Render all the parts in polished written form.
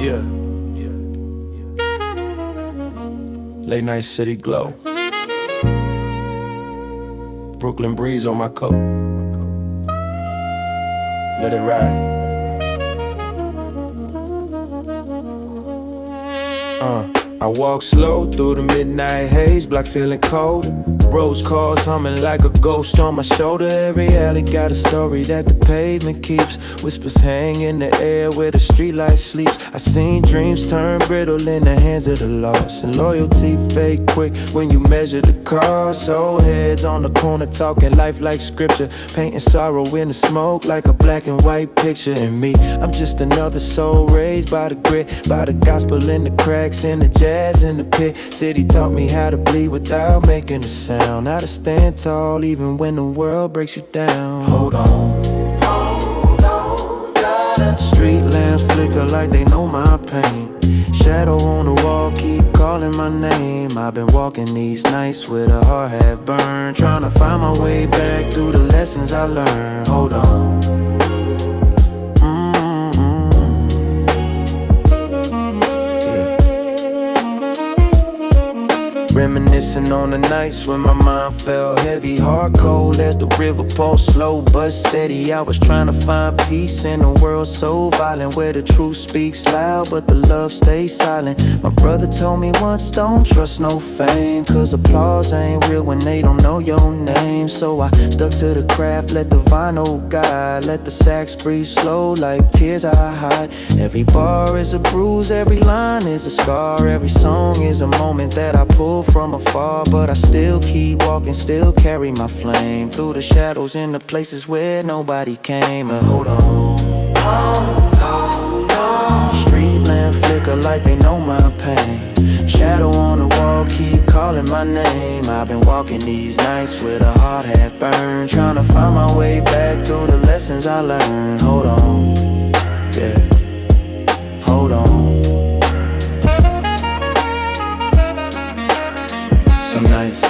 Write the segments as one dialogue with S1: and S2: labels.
S1: Yeah. Late night city glow. Brooklyn breeze on my coat. Let it ride. I walk slow through the midnight haze, block feeling cold. Rose calls humming like a ghost on my shoulder. Every alley got a story that the pavement keeps. Whispers hang in the air where the streetlight sleeps. I seen dreams turn brittle in the hands of the lost, and loyalty fade quick when you measure the cost. Old heads on the corner talking life like scripture, painting sorrow in the smoke like a black and white picture. And me, I'm just another soul raised by the grit, by the gospel in the cracks and the jazz in the pit. City taught me how to bleed without making a sound, how to stand tall even when the world breaks you down. Hold on, street lamps flicker like they know my pain. Shadow on the wall keep calling my name. I've been walking these nights with a heart half burned, trying to find my way back through the lessons I learned. Hold on. Reminiscing on the nights when my mind felt heavy, heart cold as the river pulse, slow but steady. I was trying to find peace in a world so violent, where the truth speaks loud but the love stays silent. My brother told me once, don't trust no fame, cause applause ain't real when they don't know your name. So I stuck to the craft, let the vinyl guide, let the sax breathe slow like tears I hide. Every bar is a bruise, every line is a scar, every song is a moment that I pull from afar. But I still keep walking, still carry my flame through the shadows in the places where nobody came. And hold on, street lamp flicker like they know my pain. Shadow on the wall keep calling my name. I've been walking these nights with a heart half burned, trying to find my way back through the lessons I learned. Hold on, yeah, hold on. Some nights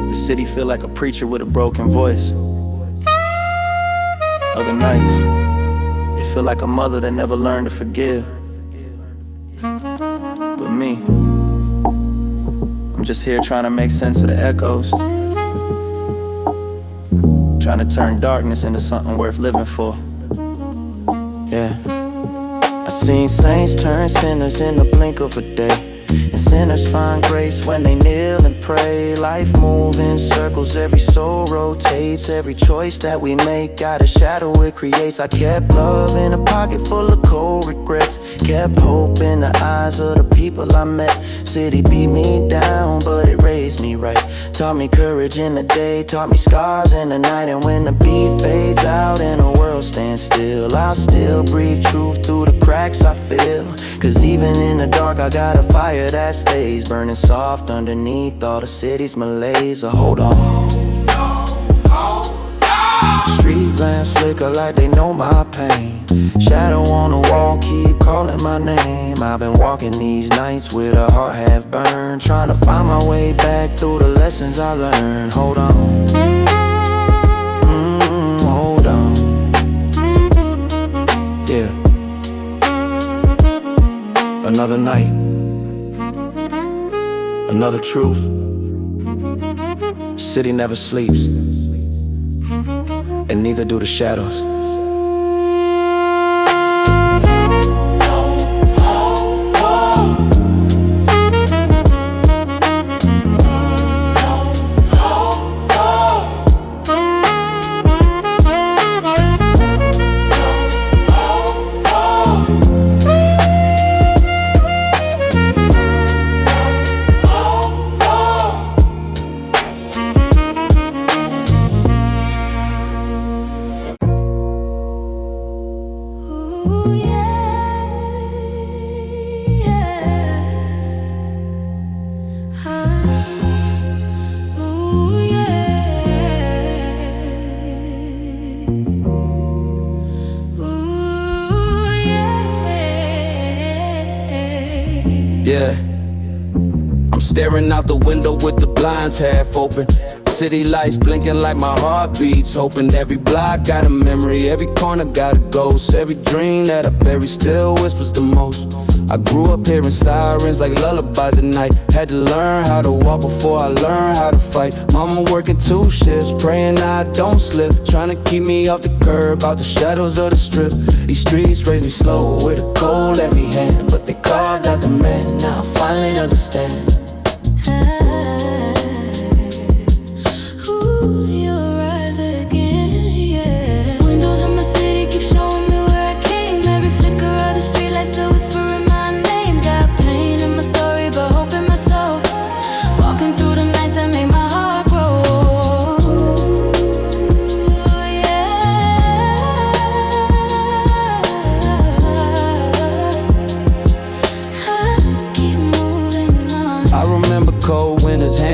S1: the city feel like a preacher with a broken voice. Other nights it feel like a mother that never learned to forgive. But me, I'm just here trying to make sense of the echoes, trying to turn darkness into something worth living for. Yeah, I seen saints turn sinners in the blink of a day, and sinners find grace when they kneel and pray. Life moves in circles, every soul rotates. Every choice that we make got a shadow it creates. I kept love in a pocket full of cold regrets, kept hope in the eyes of the people I met. City beat me down, but it raised me right. Taught me courage in the day, taught me scars in the night. And when the beat fades out and the world stands still, I'll still breathe truth through the cracks I feel. Cause even in the dark I got a fire that stays burning soft underneath all the city's malaise. Hold on, street lamps flicker like they know my pain. Shadow on the wall keep calling my name. I've been walking these nights with a heart half burned, trying to find my way back through the lessons I learned. Hold on, hold on, yeah. Another night, another truth. City never sleeps, and neither do the shadows. Yeah, I'm staring out the window with the blinds half open.
S2: city lights blinking like my heart beats. Hoping every block got a memory, every corner got a ghost. Every dream that I bury still whispers the most. I grew up hearing sirens like lullabies at night. Had to learn how to walk before I learned how to fight. Mama working 2 shifts, praying I don't slip. Trying to keep me off the curb, out the shadows of the strip. These streets raise me slow with a cold heavy hand, but they carved out the man, now I finally understand.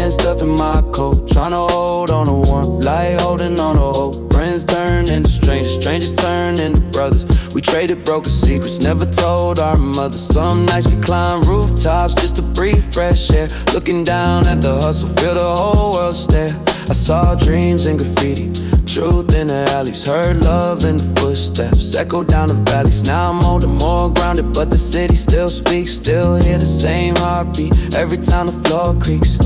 S2: Stuffed in my coat, trying to hold on to warmth, like holding on to hope. Friends turn into strangers, strangers turn into brothers. We traded broken secrets, never told our mothers. Some nights we climb rooftops just to breathe fresh air. Looking down at the hustle, feel the whole world stare. I saw dreams in graffiti, truth in the alleys. Heard love in the footsteps, echo down the valleys. Now I'm older, more grounded, but the city still speaks. Still hear the same heartbeat every time the floor creaks.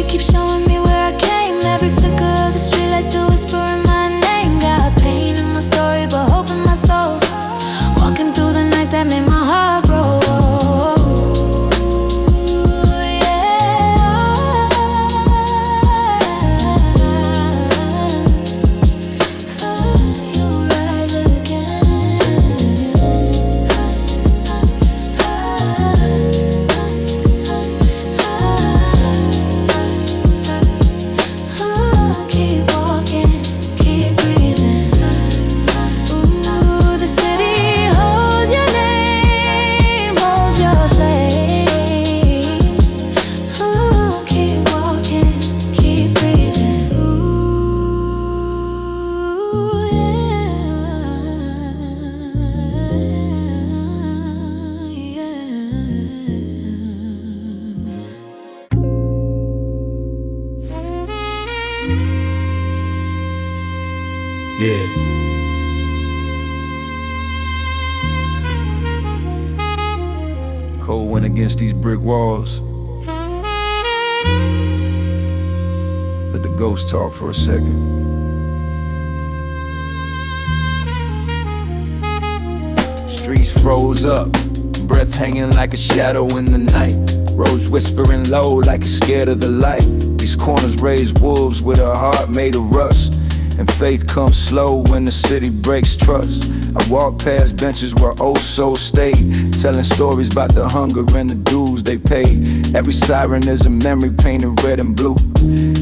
S3: Keep showing me where I came. Every flicker of the streetlight still whispering my name. Got pain in my story, but hope in my soul. Walking through the nights that made my heart grow.
S4: Cold wind against these brick walls. Let the ghost talk for a second. Streets froze up, breath hanging like a shadow in the night. Roads whispering low like it's scared of the light. These corners raise wolves with a heart made of rust. And faith comes slow when the city breaks trust. I walk past benches where old souls stayed, telling stories about the hunger and the dues they paid. Every siren is a memory painted red and blue.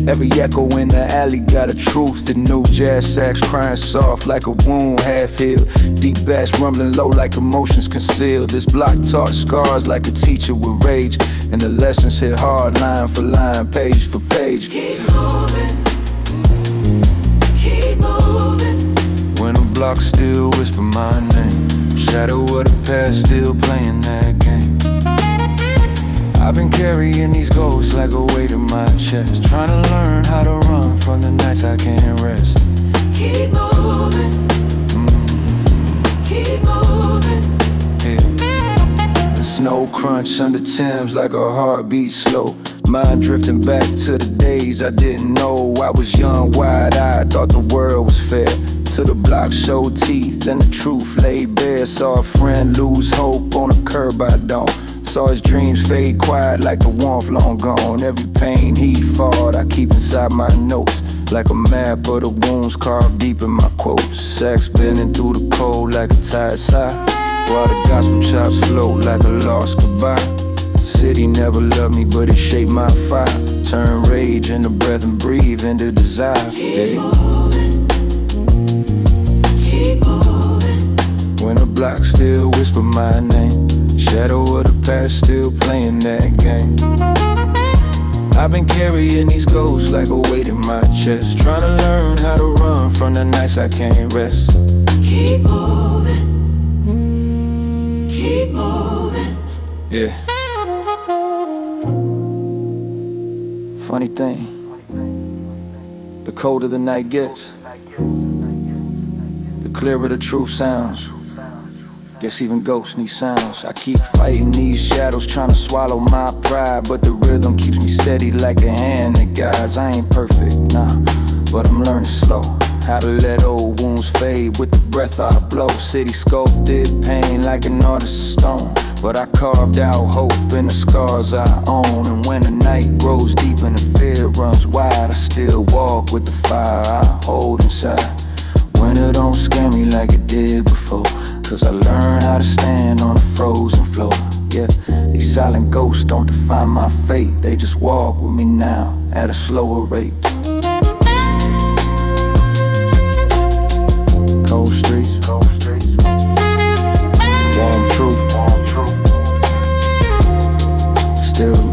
S4: Every echo in the alley got a truth that knew. Jazz sax crying soft like a wound half healed. Deep bass rumbling low like emotions concealed. This block taught scars like a teacher with rage, and the lessons hit hard line for line, page for page.
S3: Keep moving. Keep moving.
S4: When the block still whisper my name, shadow of the past still playing that game. I've been carrying these ghosts like a weight in my chest, trying to learn how to run from the nights I can't rest.
S3: Keep moving. Keep moving.
S4: Yeah. The snow crunch under Thames like a heartbeat slow. Mind drifting back to the days I didn't know. I was young, wide-eyed, thought the world was fair. Till the block showed teeth and the truth laid bare. Saw a friend lose hope on a curb I don't. Saw his dreams fade quiet like the warmth long gone. Every pain he fought I keep inside my notes, like a map of the wounds carved deep in my quotes. Sax bending through the cold like a tired sigh, while the gospel chops float like a lost goodbye. City never loved me, but it shaped my fire. Turn rage into breath and breathe into desire.
S3: Keep moving. Keep moving.
S4: When the block still whisper my name, shadow of the past still playing that game. I've been carrying these ghosts like a weight in my chest, trying to learn how to run from the nights I can't rest.
S3: Keep moving. Keep moving.
S4: Yeah. Funny thing, the colder the night gets, the clearer the truth sounds. Guess even ghosts need sounds. I keep fighting these shadows, trying to swallow my pride, but the rhythm keeps me steady like a hand that guides. I ain't perfect, nah, but I'm learning slow how to let old wounds fade with the breath I blow. City sculpted pain like an artist's stone, but I carved out hope in the scars I own. And when the night grows deep and the fear runs wide, I still walk with the fire I hold inside. Winter don't scare me like it did before, cause I learned how to stand on a frozen floor. Yeah, these silent ghosts don't define my fate, they just walk with me now at a slower rate. Cold streets, warm truth, still.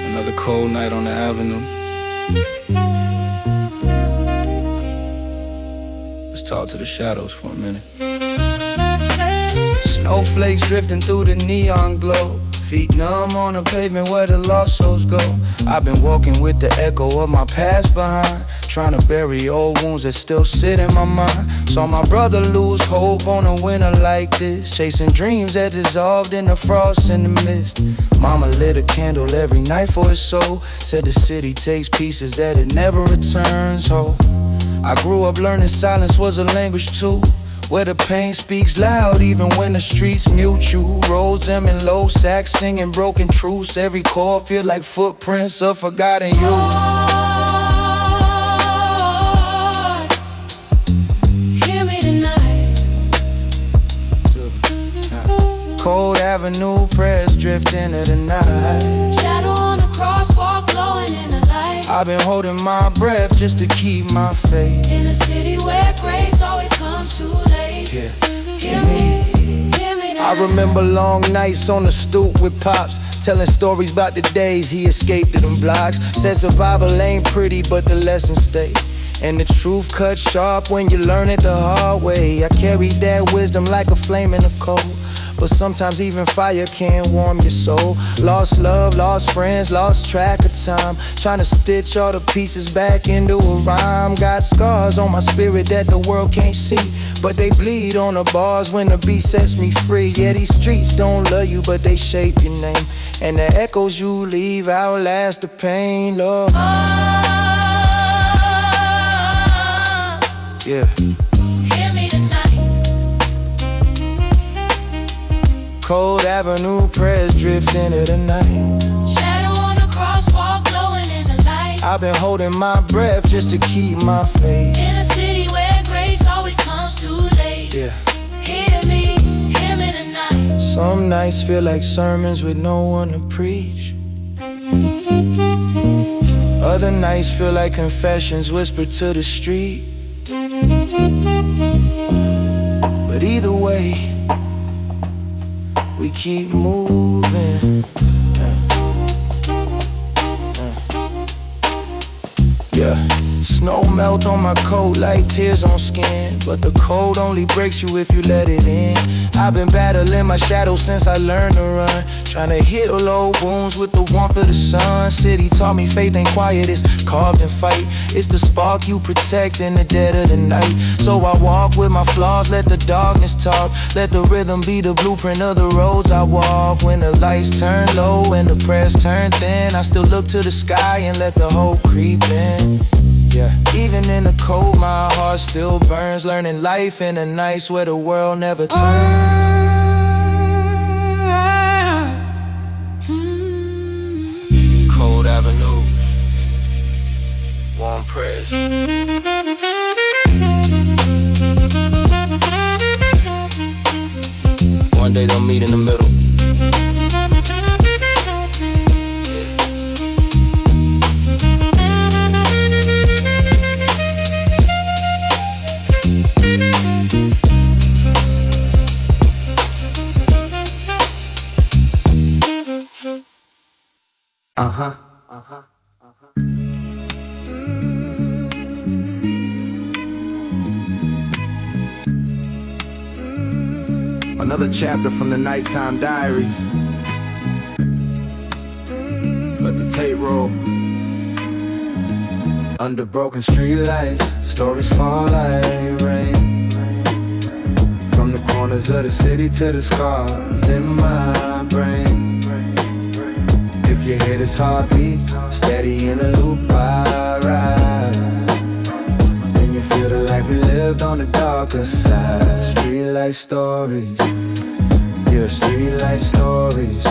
S4: Another cold night on the avenue. Let's talk to the shadows for a minute. Snowflakes drifting through the neon glow, feet numb on the pavement where the lost souls go. I've been walking with the echo of my past behind, trying to bury old wounds that still sit in my mind. Saw my brother lose hope on a winter like this, chasing dreams that dissolved in the frost and the mist. Mama lit a candle every night for his soul, said the city takes pieces that it never returns whole. I grew up learning silence was a language too, where the pain speaks loud even when the streets mute you. Roads them in low sax singing broken truths, every chord feel like footprints of forgotten you. Cold avenue, prayers drift into the night.
S3: Shadow on the crosswalk, glowing in the light.
S4: I've been holding my breath just to keep my faith.
S3: In a city where grace always comes too late.
S4: Yeah.
S3: Hear me
S4: I
S3: now.
S4: remember long nights on the stoop with pops, telling stories about the days he escaped to them blocks. Said survival ain't pretty, but the lessons stay, and the truth cuts sharp when you learn it the hard way. I carried that wisdom like a flame in the cold, but sometimes even fire can't warm your soul. Lost love, lost friends, lost track of time, trying to stitch all the pieces back into a rhyme. Got scars on my spirit that the world can't see, but they bleed on the bars when the beat sets me free. Yeah, these streets don't love you, but they shape your name, and the echoes you leave outlast the pain, Lord. Yeah.
S3: Hear me tonight.
S4: Cold avenue, prayers drift into the night.
S3: Shadow on the crosswalk, glowing in the light.
S4: I've been holding my breath just to keep my faith.
S3: In a city where grace always comes too late.
S4: Yeah.
S3: Hear me tonight.
S4: Some nights feel like sermons with no one to preach. Other nights feel like confessions whispered to the street. But either way, we keep moving. Yeah. Snow melt on my coat like tears on skin, but the cold only breaks you if you let it in. I've been battling my shadow since I learned to run, trying to heal old wounds with the warmth of the sun. City taught me faith ain't quiet, it's carved in fight. It's the spark you protect in the dead of the night. So I walk with my flaws, let the darkness talk. Let the rhythm be the blueprint of the roads I walk. When the lights turn low and the prayers turn thin, I still look to the sky and let the hope creep in. Yeah, even in the cold, my heart still burns. Learning life in the nights where the world never turns. Cold Avenue, warm prayers. One day they'll meet in the middle.
S5: Another chapter from the nighttime diaries. Let the tape roll.
S4: Under broken streetlights, stories fall like rain. From the corners of the city to the scars in my brain. If you hear this heartbeat, steady in a loop I ride. Then you feel the life we lived on the darker side. Streetlight stories, yeah, streetlight stories.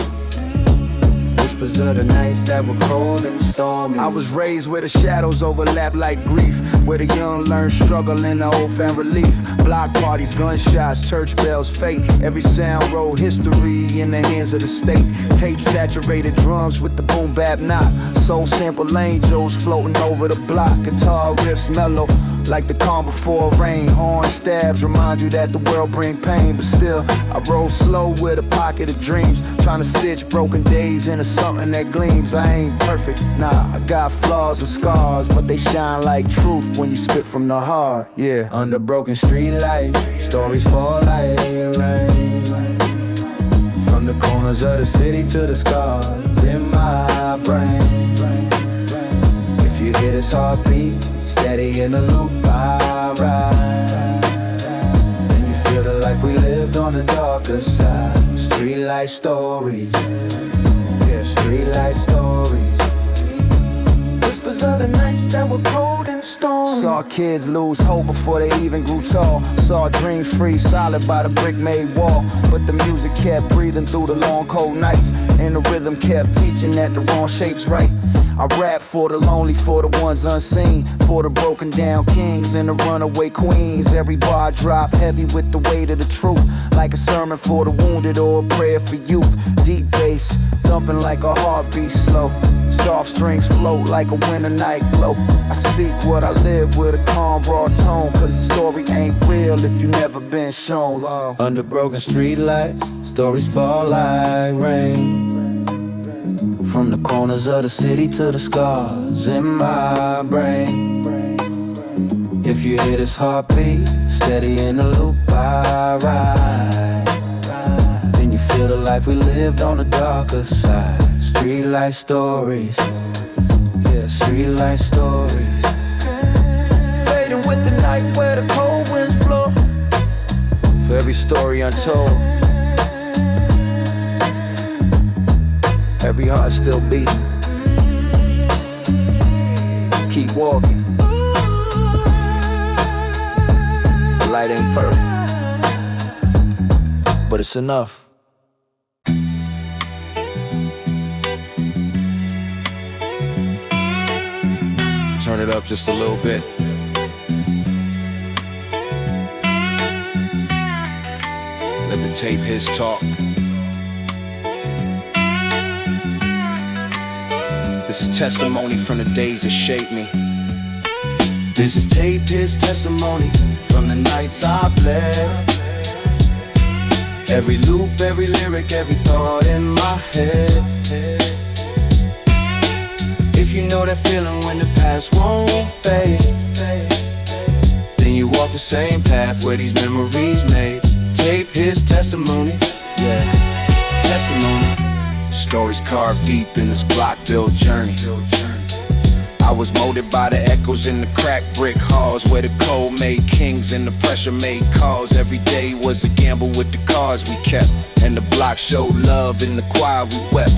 S4: Whispers of the nights that were cold and stormy.
S5: I was raised where the shadows overlap like grief, where the young learn struggle and the old found relief. Block parties, gunshots, church bells, fate. Every sound wrote history in the hands of the state. Tape saturated drums with the boom bap knock. Soul sample angels floating over the block. Guitar riffs mellow like the calm before rain. Horn stabs remind you that the world bring pain, but still I roll slow with a pocket of dreams, trying to stitch broken days into something that gleams. I ain't perfect, nah, I got flaws and scars, but they shine like truth when you spit from the heart. Yeah,
S4: under broken streetlights, stories fall like rain. From the corners of the city to the scars in my brain. If you hear this heartbeat, steady in the loop I ride. Then you feel the life we lived on the darker side. Streetlight stories, yeah, streetlight stories. Whispers of the nights that were cold and stormy.
S5: Saw kids lose hope before they even grew tall. Saw dreams freeze solid by the brick-made wall. But the music kept breathing through the long cold nights, and the rhythm kept teaching that the wrong shape's right. I rap for the lonely, for the ones unseen, for the broken down kings and the runaway queens. Every bar I drop heavy with the weight of the truth, like a sermon for the wounded or a prayer for youth. Deep bass, thumping like a heartbeat slow. Soft strings float like a winter night glow. I speak what I live with a calm, raw tone, cause the story ain't real if you never been shown.
S4: Under broken streetlights, stories fall like rain. From the corners of the city to the scars in my brain. If you hear this heartbeat, steady in the loop I ride. Then you feel the life we lived on the darker side. Streetlight stories, yeah, streetlight stories. Fading with the night where the cold winds blow. For every story untold, every heart still beating. Keep walking. The light ain't perfect, but it's enough.
S5: Turn it up just a little bit. Let the tape his talk. This is testimony from the days that shaped me. This is tape, his testimony from the nights I bled. Every loop, every lyric, every thought in my head. If
S4: If you know that feeling when the past won't fade, then you walk the same path where these memories made. Tape his testimony, yeah, testimony. Stories carved deep in this block-built journey. I was molded by the echoes in the cracked brick halls, where the cold made kings and the pressure made calls. Every day was a gamble with the cards we kept, and the block showed love in the choir we wept.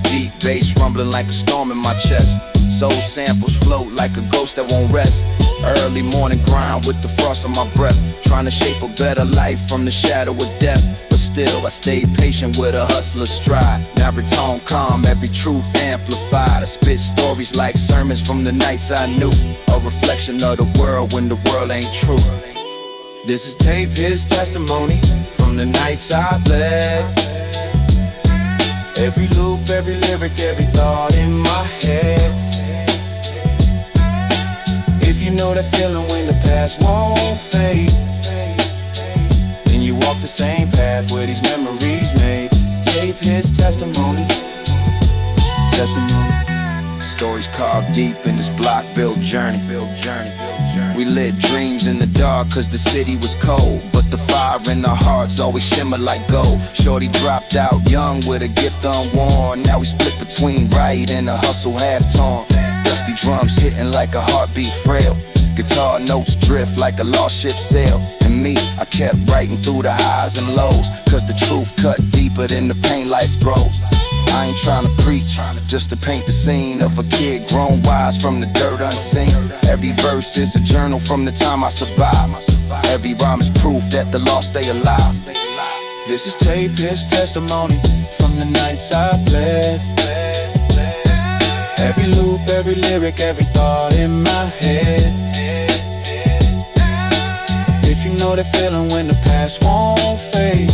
S4: Deep bass rumbling like a storm in my chest. Soul samples float like a ghost that won't rest. Early morning grind with the frost on my breath, trying to shape a better life from the shadow of death. But still I stayed patient with a hustler's stride. Every tone calm, every truth amplified. I spit stories like sermons from the nights I knew, a reflection of the world when the world ain't true. This is Tape his testimony from the nights I bled. Every loop, every lyric, every thought in my head. If you know that feeling when the past won't fade, then you walk the same path where these memories made. Tape his testimony, testimony. Stories carved deep in this block-built journey. We lit dreams in the dark cause the city was cold, but the fire in our hearts always shimmered like gold. Shorty dropped out young with a gift unworn. Now we split between right and a hustle half-torn. Dusty drums hitting like a heartbeat frail. Guitar notes drift like a lost ship sail. And me, I kept writing through the highs and lows, cause the truth cut deeper than the pain life throws. I ain't tryna preach, just to paint the scene of a kid grown wise from the dirt unseen. Every verse is a journal from the time I survived. Every rhyme is proof that the lost stay alive. This is Tape his testimony from the nights I bled. Every loop, every lyric, every thought in my head. If you know that feeling when the past won't fade,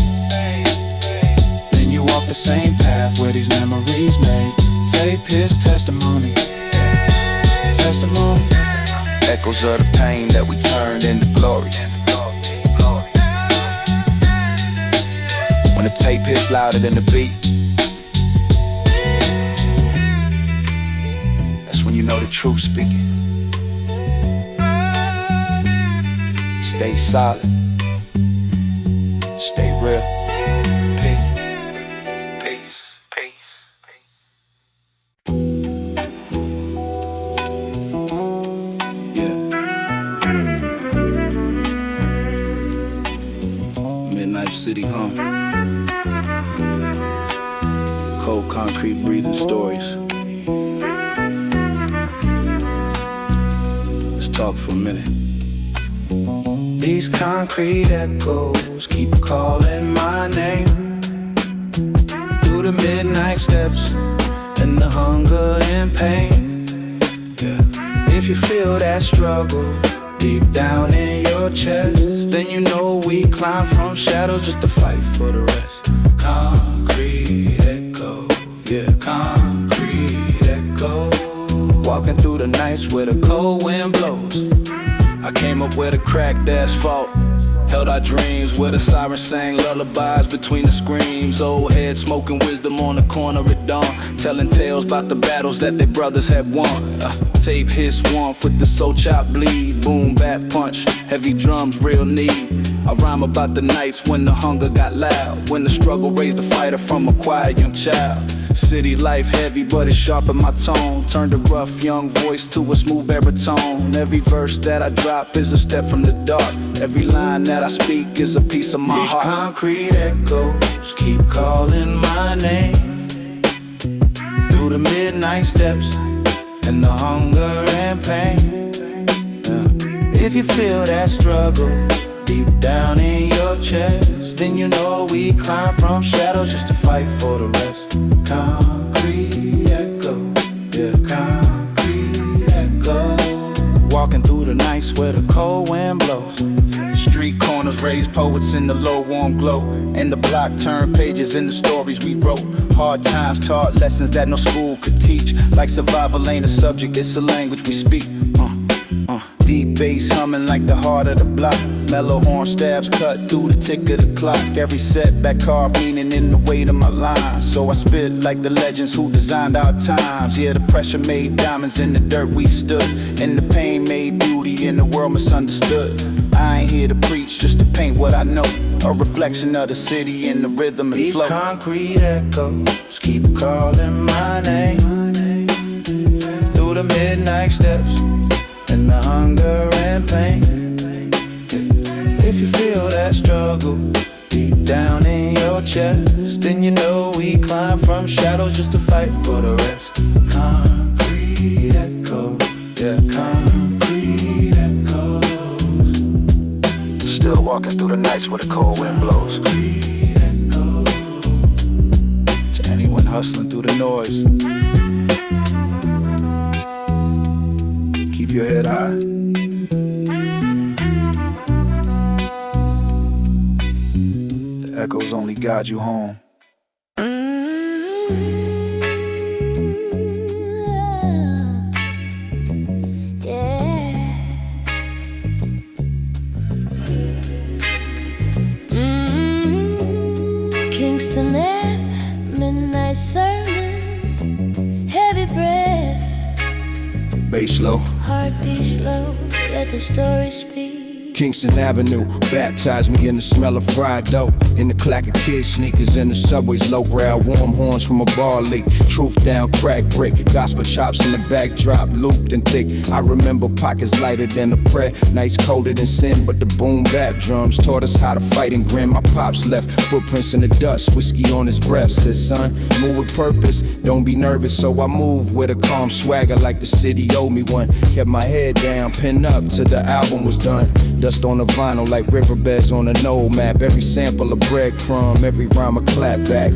S4: then you walk the same path where these memories made. Tape his testimony, testimony. Echoes of the pain that we turned into glory. When the tape hits louder than the beat, when you know the truth speaking. Stay solid, stay real. Peace, peace, yeah. Midnight City hum. Cold concrete breathing stories. Talk for a minute. These concrete echoes keep calling my name through the midnight steps and the hunger and pain. Yeah. If you feel that struggle deep down in your chest, then you know we climb from shadows just to fight for the rest. Concrete echo, yeah, concrete echo. Walking through the nights where the cold wind blows. I came up where the cracked asphalt held our dreams, where the sirens sang lullabies between the screams. Old heads smoking wisdom on the corner at dawn, telling tales about the battles that their brothers had won. Tape his warmth with the soul chop bleed. Boom, bap punch, heavy drums, real need. I rhyme about the nights when the hunger got loud, when the struggle raised a fighter from a quiet young child. City life heavy, but it sharpened my tone, turned a rough young voice to a smooth baritone. Every verse that I drop is a step from the dark. Every line that I speak is a piece of my heart. These concrete echoes keep calling my name through the midnight steps and the hunger and pain. If you feel that struggle deep down in your chest, then you know we climb from shadows just to fight for the rest. Concrete echo, yeah, concrete echo. Walking through the nights where the cold wind blows. Street corners raise poets in the low warm glow, and the block turned pages in the stories we wrote. Hard times taught lessons that no school could teach, like survival ain't a subject, it's a language we speak. Deep bass humming like the heart of the block.
S5: Mellow horn stabs cut through the tick of the clock. Every setback carved meaning in the weight of my lines. So I spit like the legends who designed our times. Yeah, the pressure made diamonds in the dirt we stood, and the pain made beauty in the world misunderstood. I ain't here to preach, just to paint what I know. A reflection of the city in the rhythm and flow.
S4: These concrete echoes keep calling my name through the midnight steps and the hunger and pain. If you feel that struggle deep down in your chest, then you know we climb from shadows just to fight for the rest. Concrete echoes, yeah, concrete echoes.
S5: Still walking through the nights where the cold wind blows.
S4: Concrete echoes.
S5: To anyone hustling through the noise, keep your head high. Echoes only guide you home.
S3: Kingston Ave, midnight sermon, heavy breath,
S4: Bass low.
S3: heartbeat slow, let the story speak.
S4: Kingston Avenue baptized me in the smell of fried dough. In the clack of kids sneakers in the subways, low brow, warm horns from a bar leak. Truth down, crack brick, gospel chops in the backdrop, looped and thick. I remember pockets lighter than a prayer, nights colder than sin, but the boom bap drums taught us how to fight and grin. My pops left footprints in the dust, whiskey on his breath. Said, son, move with purpose, don't be nervous. So I moved with a calm swagger like the city owed me one. Kept my head down, pinned up till the album was done. Dust on the vinyl like riverbeds on a node map. Every sample a breadcrumb, every rhyme a clapback.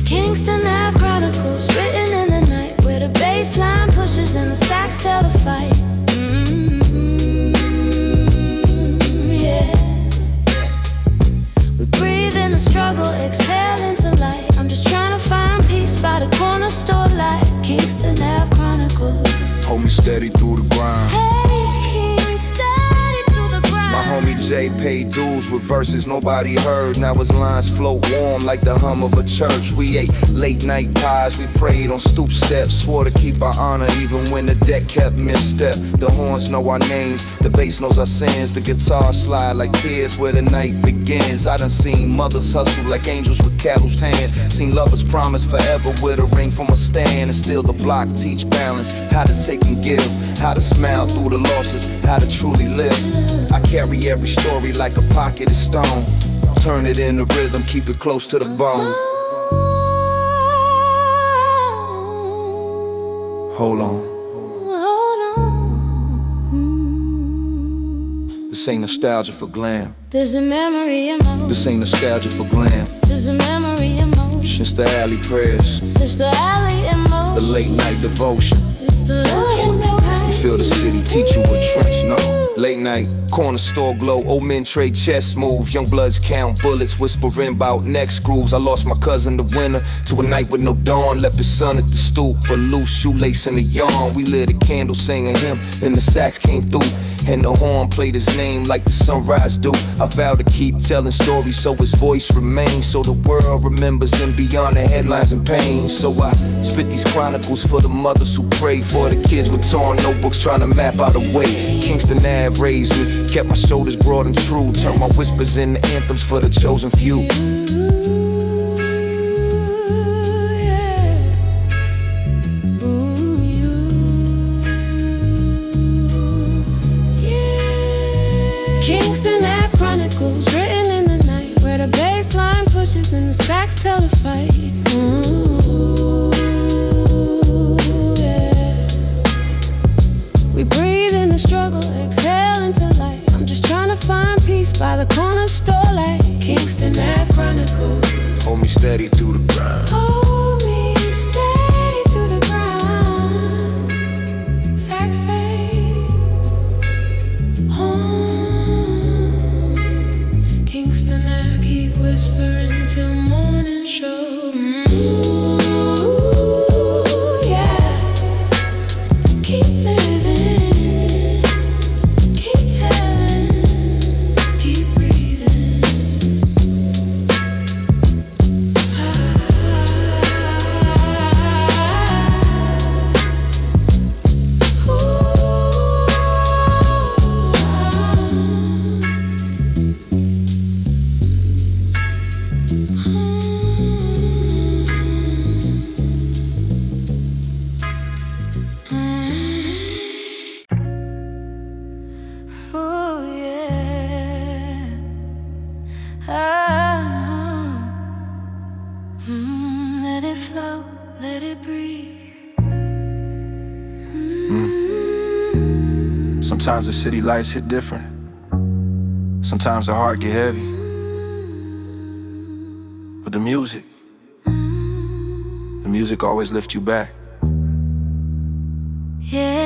S3: Kingston Ave Chronicles, written in the night, where the bass line pushes and the sax tell the fight. Yeah. We breathe in the struggle, exhale into light. I'm just trying to find peace by the corner store light. Kingston Ave Chronicles.
S4: Hold me steady through the grind.
S3: Hey, steady through the grind.
S4: My homie Jay paid dues with verses nobody heard. Now his lines float warm like the hum of a church. We ate late night pies, we prayed on stoop steps. Swore to keep our honor even when the deck kept misstep. The horns know our names, the bass knows our sins. The guitar slide like tears where the night begins. I done seen mothers hustle like angels with calloused hands. Seen lovers promise forever with a ring from a stand. And still the block teach balance, how to take and give, how to smile through the losses, how to truly live. I carry every story like a pocket of stone. Turn it into rhythm, keep it close to the bone. Hold on. This ain't nostalgia for glam.
S3: There's a memory in motion.
S4: This ain't nostalgia for glam.
S3: There's a memory in motion.
S4: It's the alley prayers,
S3: It's the alley in motion.
S4: the late night devotion.
S3: It's the look in the rain.
S4: You feel the city teach you a trench, no. Late night, corner store glow, old men trade chess moves. Young bloods count bullets, whispering about next grooves. I lost my cousin the winter to a night with no dawn. Left his son at the stoop, a loose shoelace in the yarn. We lit a candle singing him, and the sax came through. And the horn played his name like the sunrise do. I vow to keep telling stories so his voice remains, so the world remembers him beyond the headlines and pain. So I spit these chronicles for the mothers who pray, for the kids with torn notebooks trying to map out a way. Kingston Ave raised me, kept my shoulders broad and true. Turned my whispers into anthems for the chosen few.
S3: Kingston Ave Chronicles, written in the night, where the bass line pushes and the sax tell the fight. Yeah. We breathe in the struggle, exhale into light. I'm just trying to find peace by the corner store light. Kingston Ave Chronicles.
S4: Hold me steady through the grind.
S3: Hold me steady through the grind. Sax fades home. Kingston Ave, keep whispering till morning shows.
S4: Sometimes the city lights hit different. Sometimes the heart get heavy. But the music always lifts you back.
S3: Yeah.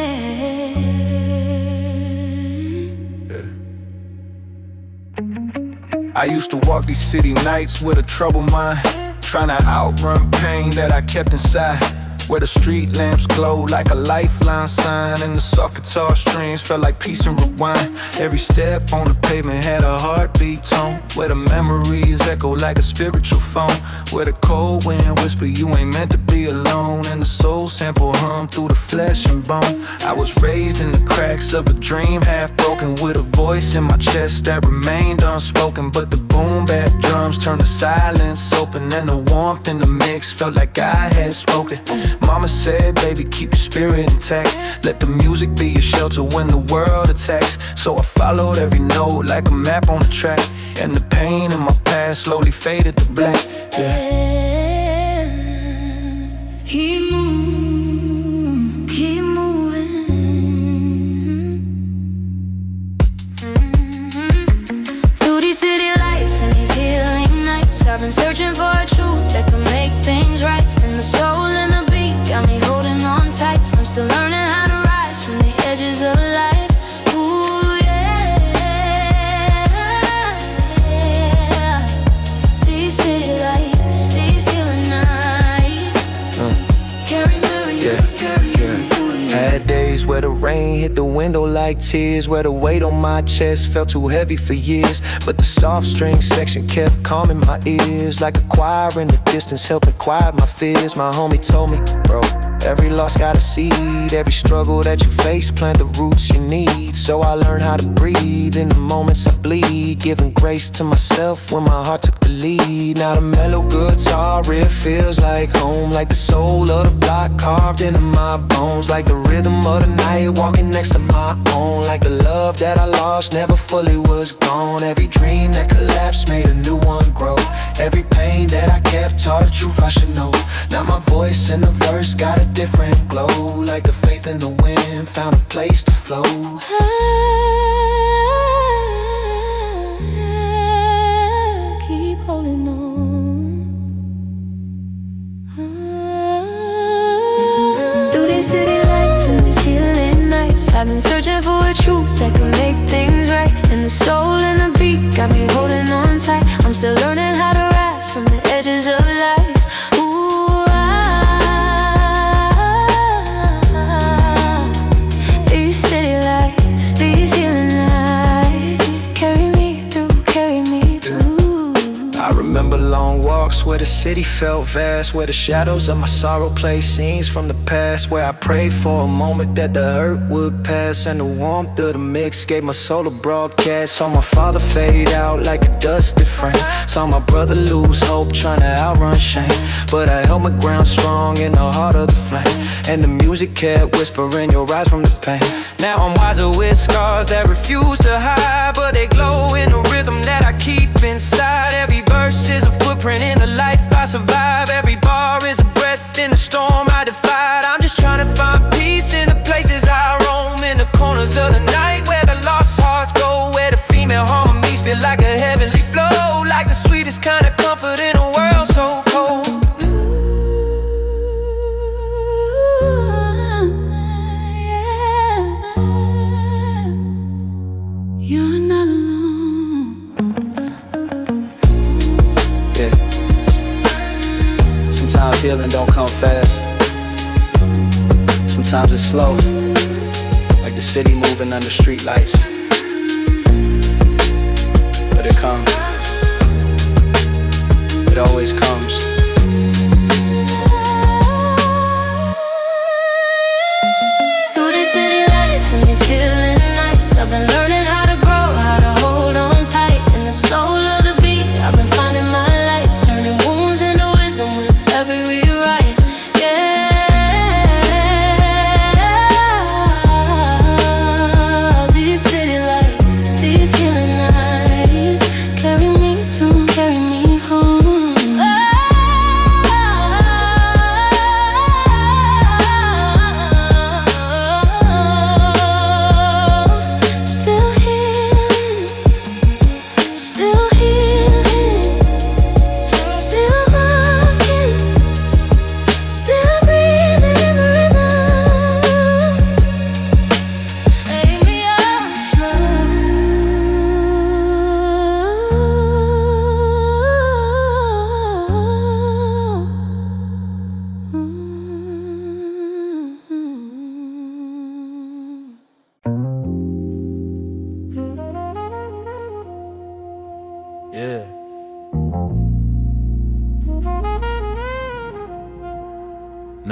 S5: I used to walk these city nights with a troubled mind, trying to outrun pain that I kept inside. Where the street lamps glowed like a lifeline sign, and the soft guitar strings felt like peace and rewind. Every step on the pavement had a heartbeat tone, where the memories echo like a spiritual phone, where the cold wind whisper you ain't meant to be alone, and the soul sample hum through the flesh and bone. I was raised in the cracks of a dream, half broken, with a voice in my chest that remained unspoken. But the boom bap drums turned the silence open, and the warmth in the mix felt like I had spoken. Mama said, baby, keep your spirit intact. Let the music be your shelter when the world attacks. So I followed every note like a map on the track, and the pain in my past slowly faded to black. Yeah.
S3: Keep moving, keep moving. Through these city lights and these healing nights, I've been searching for a truth that can make things right. And the soul in the got me holding on tight. I'm still learning how to rise from the edges of life. Ooh, yeah. These city lights, these healing nights, carry me, carry me through.
S1: Had days where the rain hit the window like tears, where the weight on my chest felt too heavy for years. But the soft string section kept calming my ears, like a choir in the distance helping quiet my fears. My homie told me, bro, every loss got a seed. Every struggle that you face, plant the roots you need. So I learned how to breathe in the moments I bleed, giving grace to myself when my heart took the lead. Now the mellow guitar riff feels like home, like the soul of the block carved into my bones, like the rhythm of the night walking next to my own, like the love that I lost never fully was gone. Every dream that collapsed made a new one grow. Every pain that I kept taught the truth I should know. Now my voice in the verse got a different glow, like the faith in the wind found a place to flow.
S3: Keep holding on. Through these city lights and these healing nights, I've been searching for a truth that can make things right. And the soul in the beat got me holding on tight. I'm still learning how to rise from the edges of life. Ooh, these city lights, these healing nights, carry me through, carry me through.
S1: I remember long walks where the city felt vast, where the shadows of my sorrow played scenes from the past, where I prayed for a moment that the hurt would pass, and the warmth of the mix gave my soul a broadcast. Saw my father fade out like a dusty frame, saw my brother lose hope trying to outrun shame, but I held my ground strong in the heart of the flame, and the music kept whispering you'll rise from the pain. Now I'm wiser with scars that refuse to hide, but they glow in the rhythm that I keep inside. Every verse is a footprint in the life I survive. Every bar is a breath in the storm I defied. I'm just trying to find peace in the places I roam, in the corners of the night where the lost hearts go, where the female harmonies feel like a heavenly flow, like the sweetest kind of comfort in a world so cold.
S3: You're not alone.
S1: Yeah. Sometimes healing don't come fast. Sometimes it's slow, like the city moving under streetlights. But it comes. It always comes.
S3: Through the city lights and these healing nights, I've been learning how to grow, how to hold on tight. In the soul of the beat, I've been finding my light, turning wounds into wisdom with every rewrite. Yeah, these city lights, these healing nights, carry me through, carry me home. Oh.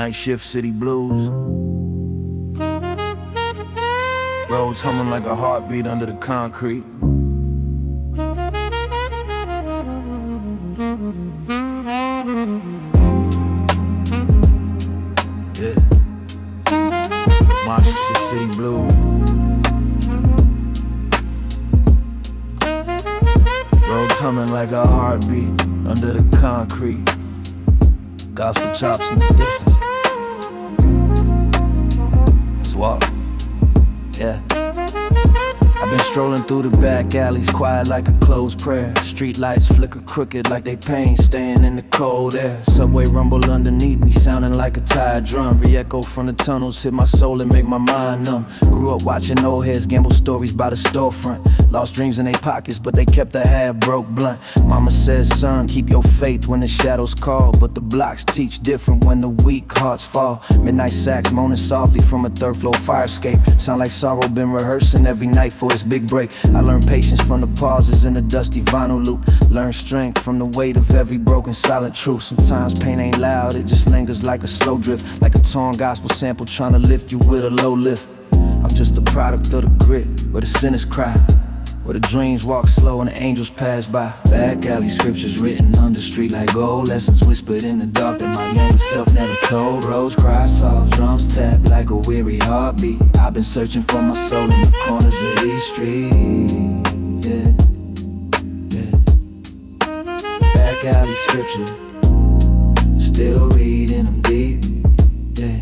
S4: Night shift city blues. Roads humming like a heartbeat under the concrete. Yeah. Monster city blues. Roads humming like a heartbeat under the concrete. Gospel chops in the distance. Let's walk. Yeah. I've been strolling through the back alleys, quiet like a closed prayer. Street lights flicker crooked like they pain, staying in the cold air. Subway rumble underneath me, sounding like a tired drum. Re-echo from the tunnels hit my soul and make my mind numb. Grew up watching old heads gamble stories by the storefront. Lost dreams in their pockets, but they kept a half-broke blunt. Mama says, son, keep your faith when the shadows call. But the blocks teach different when the weak hearts fall. Midnight sax moaning softly from a third-floor fire escape. Sound like sorrow been rehearsing every night for its big break. I learned patience from the pauses in the dusty vinyl loop. Learn strength from the weight of every broken silent truth. Sometimes pain ain't loud, it just lingers like a slow drift. Like a torn gospel sample trying to lift you with a low lift. I'm just a product of the grit, where the sinners cry, where the dreams walk slow and the angels pass by. Back alley scriptures written on the street like gold. Lessons whispered in the dark that my younger self never told. Roads cry soft, drums tap like a weary heartbeat. I've been searching for my soul in the corners of these streets. Yeah, yeah. Back alley scriptures, still reading them deep. Yeah.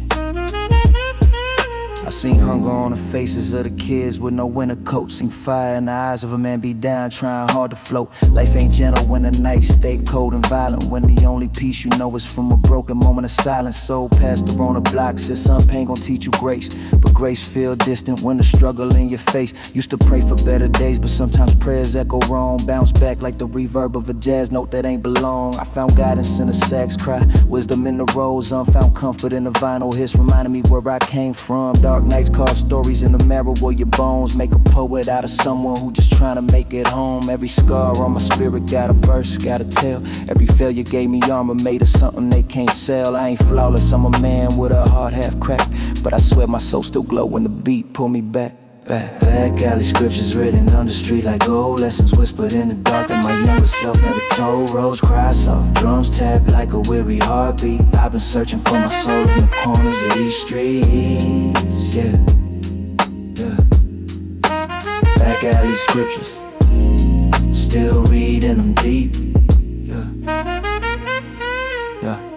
S4: I seen hunger on the faces of the kids with no winter coat. Seen fire in the eyes of a man be down, trying hard to float. Life ain't gentle when the nights stay cold and violent. When the only peace you know is from a broken moment of silence. Soul pastor on the block said some pain gon' teach you grace, but grace feel distant when the struggle in your face. Used to pray for better days, but sometimes prayers echo wrong. Bounce back like the reverb of a jazz note that ain't belong. I found guidance in the sax cry, wisdom in the rose, unfound comfort in the vinyl hits, reminding me where I came from. Dark nights carve stories in the marrow of your bones. Make a poet out of someone who just trying to make it home. Every scar on my spirit got a verse, got a tale. Every failure gave me armor, made of something they can't sell. I ain't flawless, I'm a man with a heart half cracked, but I swear my soul still glow when the beat pull me back. Back alley scriptures written on the street like gold. Lessons whispered in the dark that my younger self never told. Roads cry soft, drums tap like a weary heartbeat. I've been searching for my soul in the corners of these streets. Yeah, yeah. Back alley scriptures, still reading them deep. Yeah.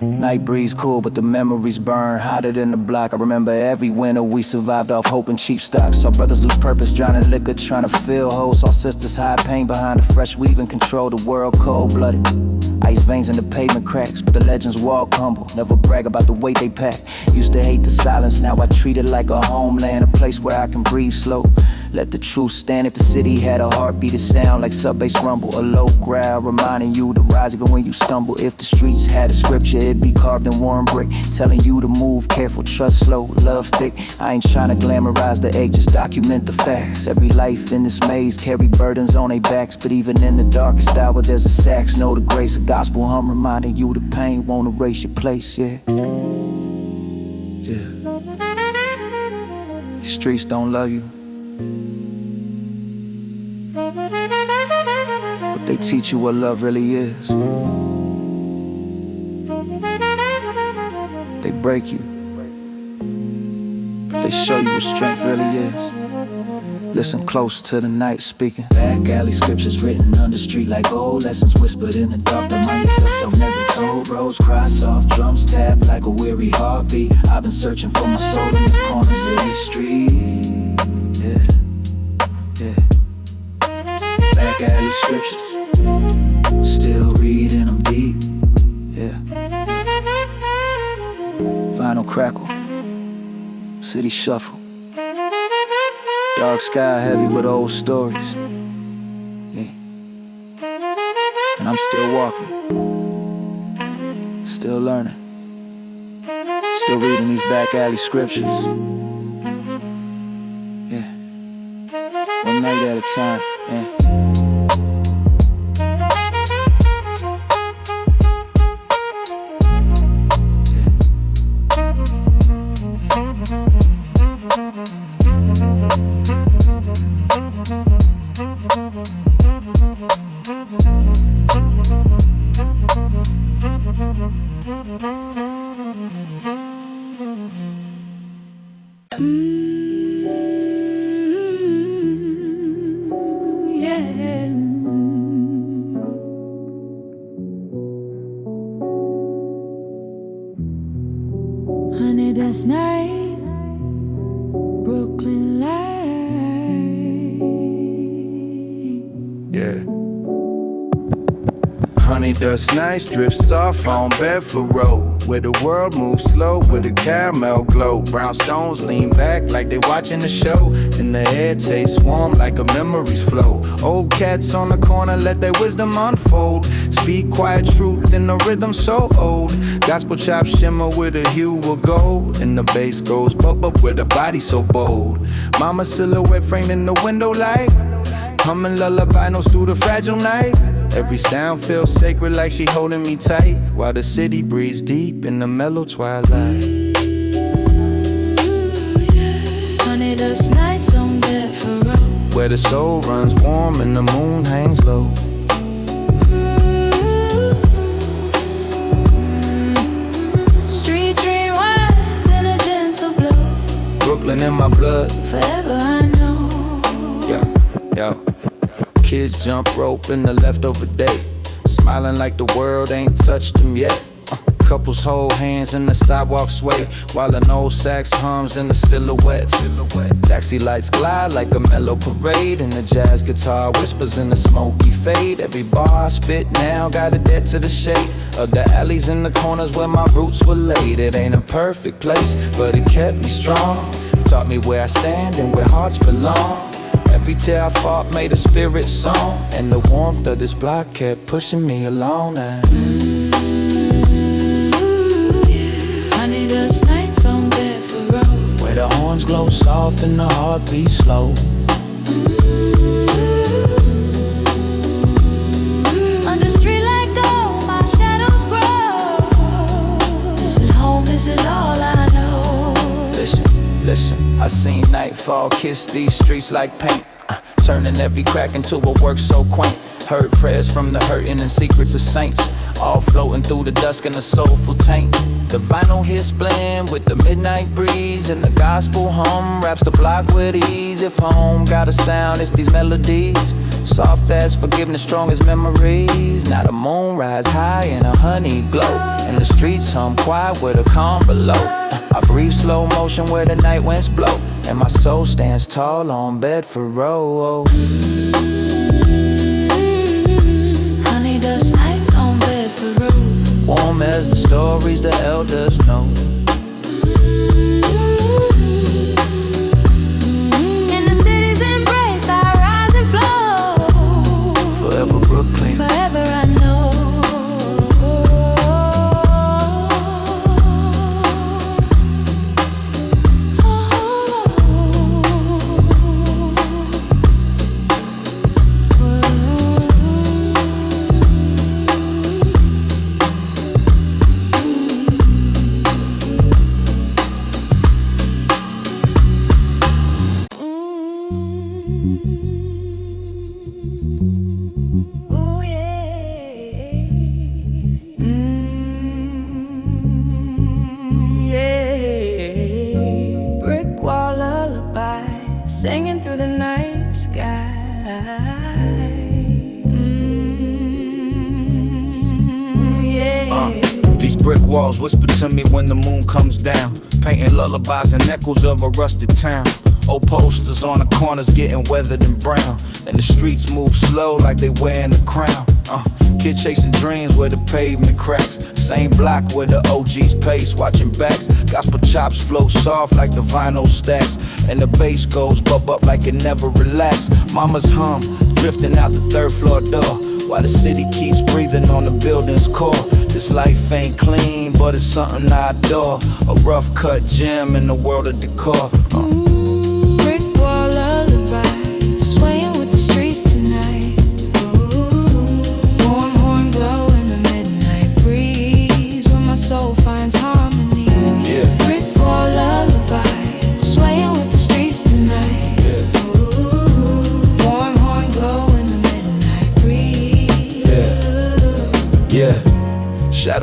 S4: Night breeze cool, but the memories burn hotter than the block. I remember every winter we survived off hope and cheap stocks. Saw brothers lose purpose, drowning liquor, trying to fill holes. Saw sisters hide pain behind the fresh weave and control the world cold-blooded. Ice veins in the pavement cracks, but the legends walk humble. Never brag about the weight they pack. Used to hate the silence, now I treat it like a homeland. A place where I can breathe slow, let the truth stand. If the city had a heartbeat, it sound like sub bass rumble. A low growl reminding you to rise even when you stumble. If the streets had a scripture, it'd be carved in warm brick, telling you to move careful, trust slow, love thick. I ain't trying to glamorize the egg, just document the facts. Every life in this maze carry burdens on their backs, but even in the darkest hour there's a sax. Know the grace of gospel hum reminding you the pain won't erase your place. Yeah, yeah. These streets don't love you, but they teach you what love really is. They break you, but they show you what strength really is. Listen close to the night speaking. Back alley scriptures written on the street like gold. Lessons whispered in the dark that my younger self never told. Roads cry soft, drums tap like a weary heartbeat. I've been searching for my soul in the corners of these streets. Yeah, yeah. Back alley scriptures, still reading them deep. Yeah. Vinyl crackle, city shuffle. Dark sky heavy with old stories. Yeah. And I'm still walking, still learning, still reading these back alley scriptures. Yeah. One night at a time. Yeah.
S3: Honeydust night, Brooklyn light.
S5: Yeah. Honeydust nights drifts off on Bedford Road, where the world moves slow with a caramel glow. Brownstones lean back like they watching the show, and the air tastes warm like a memories flow. Old cats on the corner let their wisdom unfold, speak quiet truth in the rhythm so old. Gospel chops shimmer with a hue of gold, and the bass goes bump up with a body so bold. Mama silhouette framed in the window light, humming lullaby notes through the fragile night. Every sound feels sacred like she holding me tight, while the city breathes deep in the mellow twilight.
S3: Honeydust nights on Bedford Road,
S5: where the soul runs warm and the moon hangs low.
S3: Street dream wines in a gentle blow.
S5: Brooklyn in my blood,
S3: Forever I know.
S5: yeah, yeah. Kids jump rope in the leftover day, smiling like the world ain't touched them yet. Couples hold hands in the sidewalk sway, while an old sax hums in the silhouette. Taxi lights glide like a mellow parade, and the jazz guitar whispers in the smoky fade. Every bar I spit now got a debt to the shade of the alleys in the corners where my roots were laid. It ain't a perfect place, but it kept me strong, taught me where I stand and where hearts belong. Every tear I fought made a spirit song, and the warmth of this block kept pushing me along.
S3: Honeydust nights on Bedford Road,
S5: where the horns glow soft and the heart beats slow.
S3: Under streetlight go, my shadows grow. This is home, this is all I know.
S5: Listen, I seen nightfall kiss these streets like paint, turning every crack into a work so quaint. Heard prayers from the hurting and secrets of saints, all floating through the dusk in a soulful taint. The vinyl hits blend with the midnight breeze, and the gospel hum wraps the block with ease. If home got a sound, it's these melodies, soft as forgiveness, strong as memories. Now the moon rise high in a honey glow, and the streets hum quiet with a calm below. I breathe slow motion where the night winds blow, and my soul stands tall on Bedford Road.
S3: Honeydust nights on Bedford Road,
S5: Warm as the stories the elders know.
S3: in the city's embrace I rise and flow.
S5: Forever Brooklyn,
S3: Forever I know. Brickwall lullabies singing through the night sky.
S5: These brick walls whisper to me when the moon comes down, painting lullabies and echoes of a rusted town. Old posters on the corners getting weathered and brown, and the streets move slow like they wearing a crown. Kid chasing dreams where the pavement cracks, same block where the OGs pace, watching backs. Gospel chops flow soft like the vinyl stacks, and the bass goes bub up like it never relax. Mama's hum drifting out the third floor door, while the city keeps breathing on the building's core. This life ain't clean, but it's something I adore, a rough cut gem in the world of decor.
S3: Brickwall lullabies swaying with the streets tonight. Warm horn glow in the midnight breeze, where my soul finds harmony.
S5: Yeah.
S3: Brickwall lullabies swaying with the streets tonight.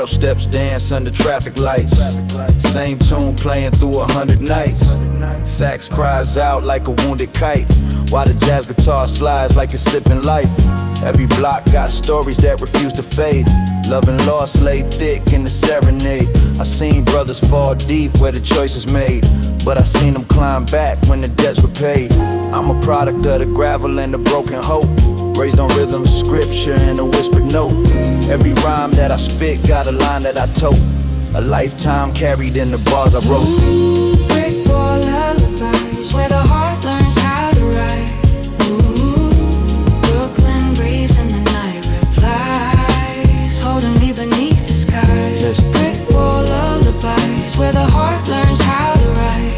S4: 12 steps dance under traffic lights. Same tune playing through 100 nights. Sax cries out like a wounded kite, while the jazz guitar slides like it's sipping life. Every block got stories that refuse to fade. Love and loss lay thick in the serenade. I seen brothers fall deep where the choice is made, but I seen them climb back when the debts were paid. I'm a product of the gravel and the broken hope, raised on rhythm, scripture, and a whispered note. Every rhyme that I spit got a line that I tote, a lifetime carried in the bars I wrote.
S3: Brickwall lullabies, where the heart learns how to write. Brooklyn breeze in the night replies, holding me beneath the skies.
S4: Yes.
S3: Brickwall lullabies, where the heart learns how to write.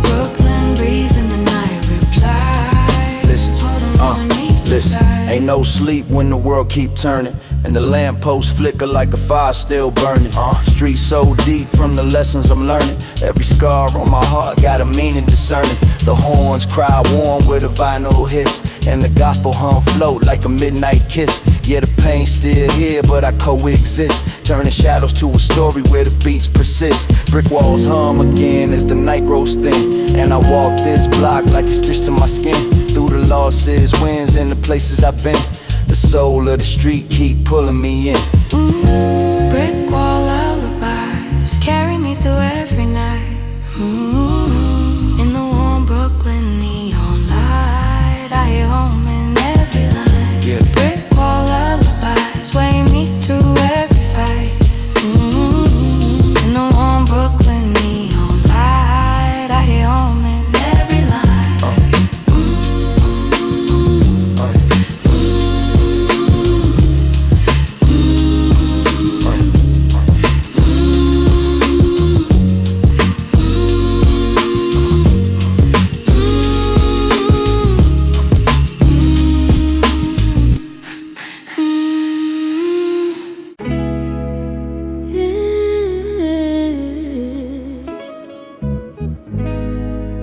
S3: Brooklyn breeze in the night replies, holding me beneath the
S4: Listen,
S3: skies.
S4: ain't no sleep when the world keep turning, and the lampposts flicker like a fire still burning. Street so deep from the lessons I'm learning. Every scar on my heart got a meaning discerning. The horns cry warm with a vinyl hiss, and the gospel hum float like a midnight kiss. Yeah, the pain's still here, but I coexist, turning shadows to a story where the beats persist. Brick walls hum again as the night grows thin, and I walk this block like it's stitched to my skin. Through the losses, wins, and the places I've been, the soul of the street keep pulling me in.
S3: Brickwall lullabies carry me through every night. In the warm Brooklyn neon light, I hear home in every line.
S4: Yeah.
S3: Brickwall lullabies sway me through every fight. In the warm Brooklyn neon light, I hear home in every line.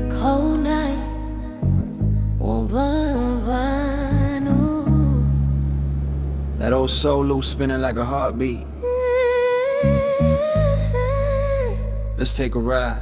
S3: Cold night, warm vinyl.
S4: That old soul loop spinning like a heartbeat. Let's take a ride.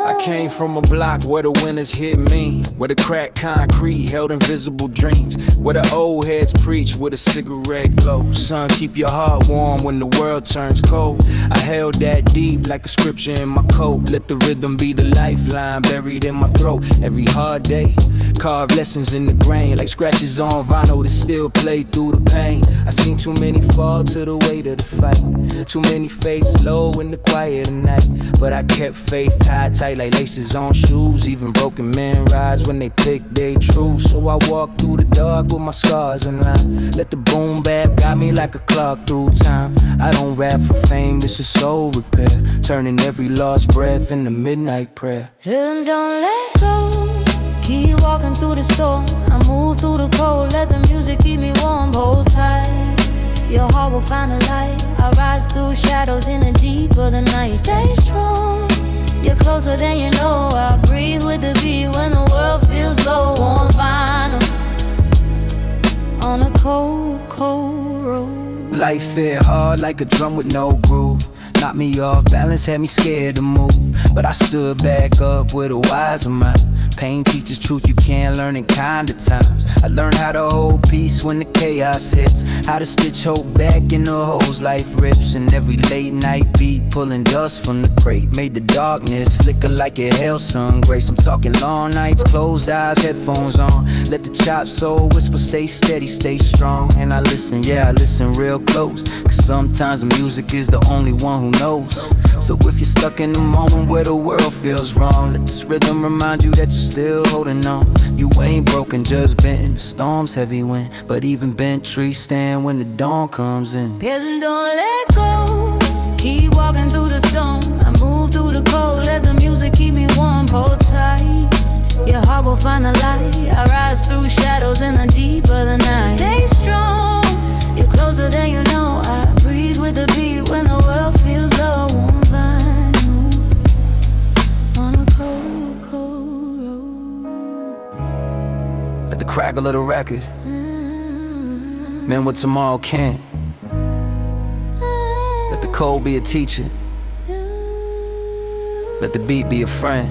S4: I came from a block where the winters hit me, where the cracked concrete held invisible dreams, where the old heads preach with a cigarette glow. Son, keep your heart warm when the world turns cold. I held that deep like a scripture in my coat. Let the rhythm be the lifeline buried in my throat. Every hard day, carve lessons in the grain, like scratches on vinyl that still play through the pain. I seen too many fall to the weight of the fight, too many fade slow in the quiet of night, but I kept faith tied tight like laces on shoes. Even broken men rise when they pick their truth. So I walk through the dark with my scars in line. Let the boom bap got me like a clock through time. I don't rap for fame, this is soul repair, turning every lost breath into midnight prayer.
S3: Don't let go, keep walking through the storm. I move through the cold, let the music keep me warm. Hold tight, your heart will find a light. I rise through shadows in the deep of the night. Stay strong, you're closer than you know. I breathe with the beat when the world feels low. On vinyl, on a cold, cold road.
S4: Life hit hard like a drum with no groove. Knocked me off balance, had me scared to move, but I stood back up with a wiser mind. Pain teaches truth you can't learn in kind of times. I learned how to hold peace when the chaos hits, how to stitch hope back in the holes life rips. And every late night beat pulling dust from the crate made the darkness flicker like it held sun grace. I'm talking long nights, closed eyes, headphones on. Let the chop soul whisper, stay steady, stay strong. And I listen, yeah, I listen real close, cause sometimes the music is the only one who knows. So if you're stuck in the moment where the world feels wrong, let this rhythm remind you that you're still holding on. You ain't broken, just bent in the storm's heavy wind, but even bent trees stand when the dawn comes in.
S3: Peasant, don't let go, keep walking through the storm. I move through the cold, let the music keep me warm. Hold tight, your heart will find the light. I rise through shadows in the deep of the night. Stay strong, you're closer than you know. I breathe with the beat when the world feels low. On vinyl, on a cold, cold road.
S4: Let the crackle of the record
S1: Man, what tomorrow can't. Let the cold be a teacher. Let the beat be a friend.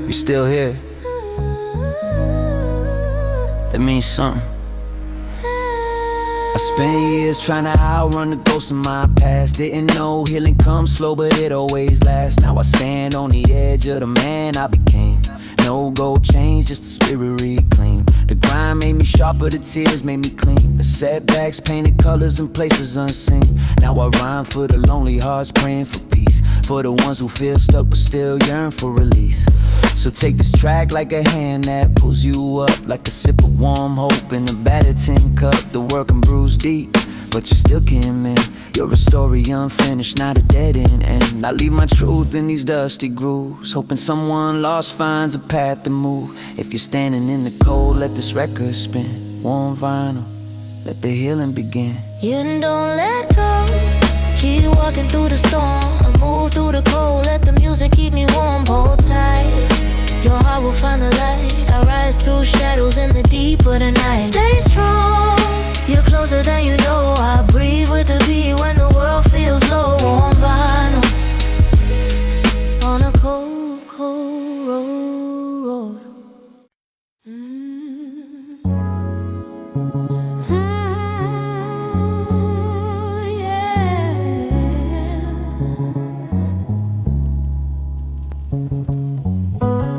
S1: You still here? That means something. I spent years trying to outrun the ghosts of my past. Didn't know healing comes slow, but it always lasts. Now I stand on the edge of the man I became. No gold chains, just a spirit reclaimed. The grind made me sharper, the tears made me clean. The setbacks painted colors in places unseen. Now I rhyme for the lonely hearts praying for peace. For the ones who feel stuck but still yearn for release. So take this track like a hand that pulls you up, like a sip of warm hope in a battered tin cup. The work and bruise deep, but you still can't mend. You're a story unfinished, not a dead end. And I leave my truth in these dusty grooves, hoping someone lost finds a path to move. If you're standing in the cold, let this record spin. Warm vinyl, let the healing begin.
S3: You don't let go, keep walking through the storm. I move through the cold, let the music keep me warm. Hold tight, your heart will find the light. I rise through shadows in the deep of the night. Stay strong, you're closer than you know. I breathe with the beat when the world feels low. On vinyl, on a cold, cold road.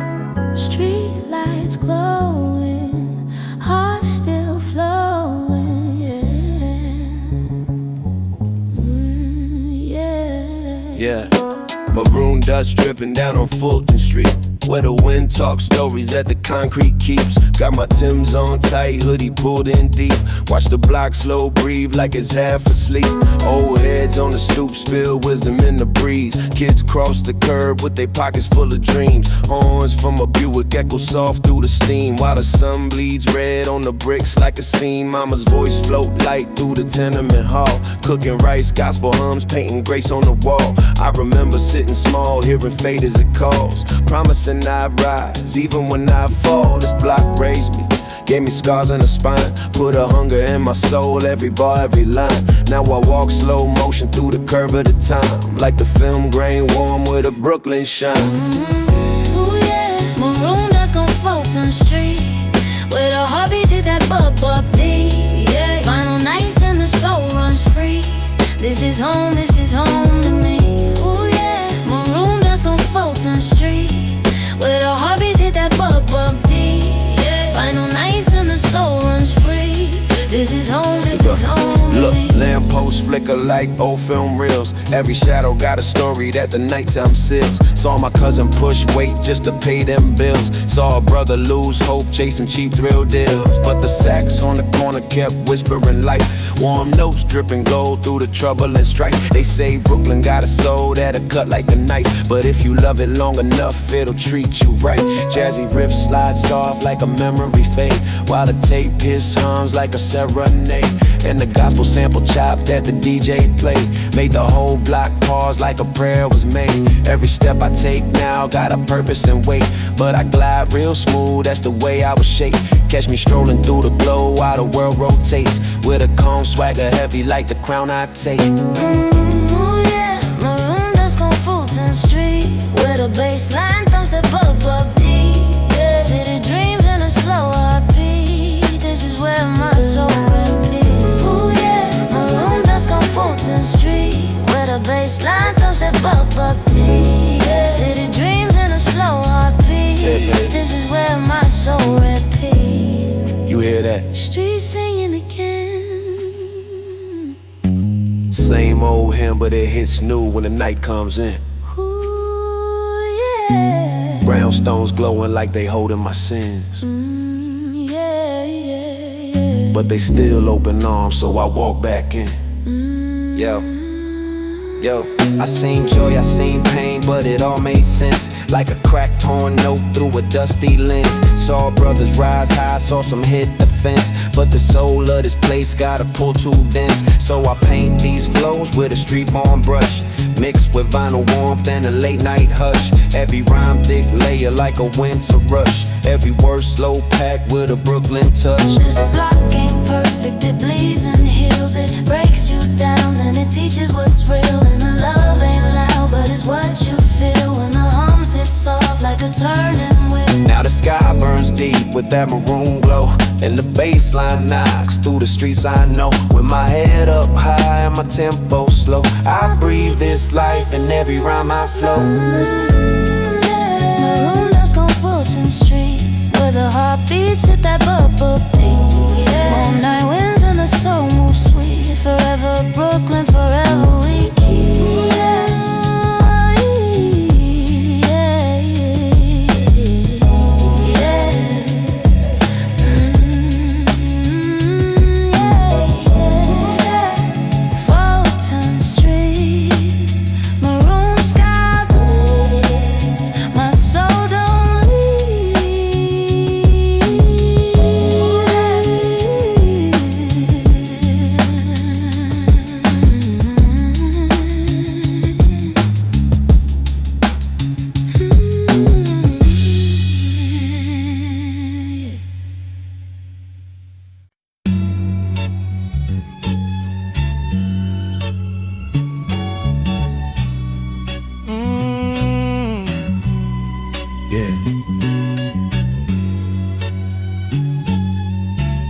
S3: Yeah. Street lights glowing, heart still flowing,
S6: Yeah, Maroon dust dripping down on Fulton Street, where the wind talks stories that the concrete keeps. Got my Timbs on tight, hoodie pulled in deep. Watch the block slow breathe like it's half asleep. Old heads on the stoop spill wisdom in the breeze. Kids cross the curb with their pockets full of dreams. Horns from a Buick echo soft through the steam, while the sun bleeds red on the bricks like a seam. Mama's voice float light through the tenement hall, cooking rice, gospel hums, painting grace on the wall. I remember sitting small, hearing fate as it calls, promising I'd rise even when I fall. This block raised me, gave me scars in the spine, put a hunger in my soul, every bar, every line. Now I walk slow motion through the curve of the time, like the film grain warm with a Brooklyn shine.
S3: Ooh yeah, Maroon dust on Fulton Street, where the heartbeats hit that bub deep. Yeah, final nights and the soul runs free. This is home to me. Ooh yeah, Maroon dust on Fulton Street, where the heartbeats hit that bub deep. Yeah, final nights and the soul runs free. This is home to
S6: Look,
S3: me.
S6: lampposts flicker like old film reels. Every shadow got a story that the nighttime seals. Saw my cousin push weight just to pay them bills. Saw a brother lose hope chasing cheap thrill deals. But the sax on the corner kept whispering life. Warm notes dripping gold through the trouble and strife. They say Brooklyn got a soul that'll cut like a knife, but if you love it long enough, it'll treat you right. Jazzy riffs slide soft like a memory fade, while the tape his hums like a serenade. And the gospel sample chop that the DJ played made the whole block pause like a prayer was made. Every step I take now got a purpose and weight, but I glide real smooth, that's the way I was shaped. Catch me strolling through the glow while the world rotates, with a calm swagger heavy like the crown I take.
S3: Ooh yeah, Maroon dust on Fulton Street, where the bassline thumps that bub deep. Yeah, city dreams in a slow heartbeat. This is where my soul repeats. Ooh yeah, Maroon dust on Fulton Street, where the bassline thumps that bub deep. Yeah, city dreams in a slow heartbeat. This is where my soul repeats.
S6: You hear that?
S3: Street singing again.
S6: Same old hymn, but it hits new when the night comes in.
S3: Ooh yeah.
S6: Brownstones glowing like they holding my sins,
S3: Yeah.
S6: but they still open arms, so I walk back in. Yo, I seen joy, I seen pain, but it all made sense. like a cracked torn note through a dusty lens. Saw brothers rise high, saw some hit the fence, but the soul of this place gotta pull too dense. So I paint these flows with a street-born brush, mixed with vinyl warmth and a late night hush. Every rhyme thick layer like a winter rush, every word slow packed with a Brooklyn touch.
S3: This block ain't perfect, it bleeds and heals. It breaks you down and it teaches what's real. And the love ain't loud, but it's what you feel when the hums hit soft like a turning wheel.
S6: Now the sky burns deep with that maroon glow, and the bass line knocks through the streets I know. With my head up high and my tempo slow, I breathe this life in every rhyme I flow.
S3: Maroon Dusk on Fulton Street, where the heartbeats hit that bubble deep. All night winds and the soul moves sweet. Forever Brooklyn, forever we keep.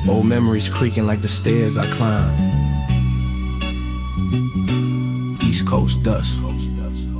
S4: Old memories creaking like the stairs I climb. East Coast dust,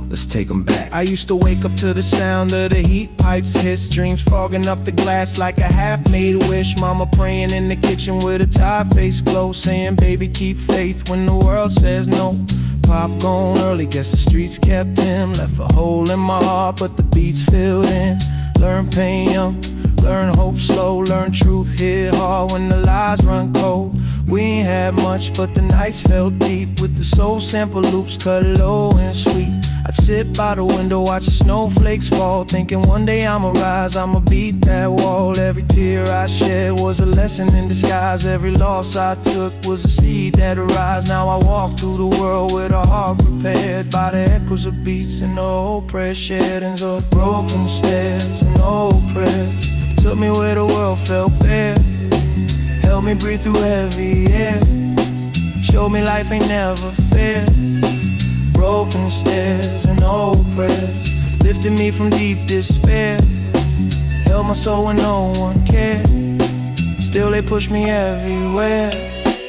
S4: let's take them back.
S5: I used to wake up to the sound of the heat pipes hiss, dreams fogging up the glass like a half-made wish. Mama praying in the kitchen with a tired face glow, saying baby keep faith when the world says no. Pop gone early, guess the streets kept him. Left a hole in my heart, but the beats filled in. Learn pain young, learn hope slow, learn truth hit hard when the lies run cold. We ain't had much, but the nights felt deep, with the soul sample loops cut low and sweet. I'd sit by the window, watch the snowflakes fall, thinking one day I'ma rise, I'ma beat that wall. Every tear I shed was a lesson in disguise. Every loss I took was a seed that arise. Now I walk through the world with a heart prepared by the echoes of beats and the old prayers shared. Ends up broken stairs and old prayers, took me where the world felt bare, helped me breathe through heavy air, showed me life ain't never fair. Broken stairs and old prayers lifted me from deep despair, held my soul when no one cared. Still they push me everywhere.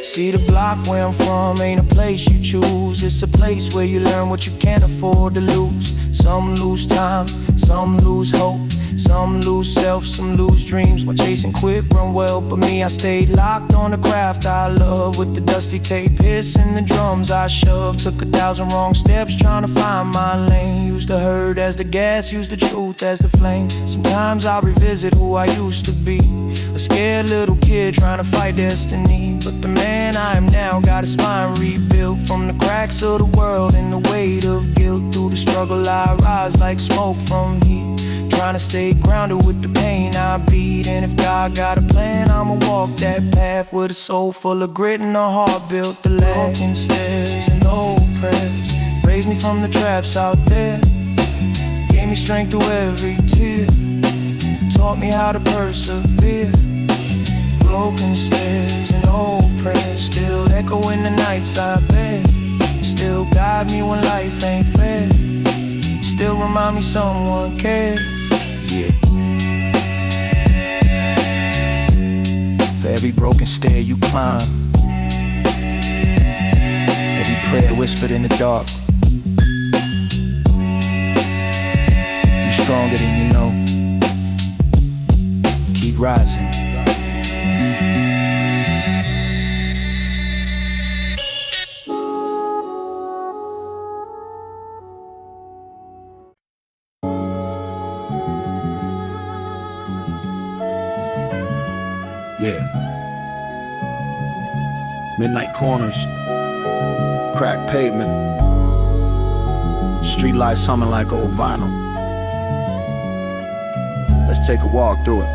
S5: See, the block where I'm from ain't a place you choose. It's a place where you learn what you can't afford to lose. Some lose time, some lose hope, some lose self, some lose dreams. While chasing quick run well, but me, I stayed locked on the craft I love. With the dusty tape hissing the drums I shoved. Took 1,000 wrong steps trying to find my lane. Used the hurt as the gas, used the truth as the flame. Sometimes I revisit who I used to be, a scared little kid trying to fight destiny. But the man I am now got his spine rebuilt from the cracks of the world and the weight of guilt. Through the struggle I rise like smoke from heat, trying to stay grounded with the pain I beat. And if God got a plan, I'ma walk that path with a soul full of grit and a heart built to last. Broken stairs and old prayers raised me from the traps out there, gave me strength through every tear, taught me how to persevere. Broken stairs and old prayers still echo in the nights I bed, still guide me when life ain't fair, still remind me someone cares. Yeah. For every broken stair you climb, every prayer whispered in the dark, you're stronger than you know. Keep rising. Yeah. Midnight corners, cracked pavement, street lights humming like old vinyl. Let's take a walk through it.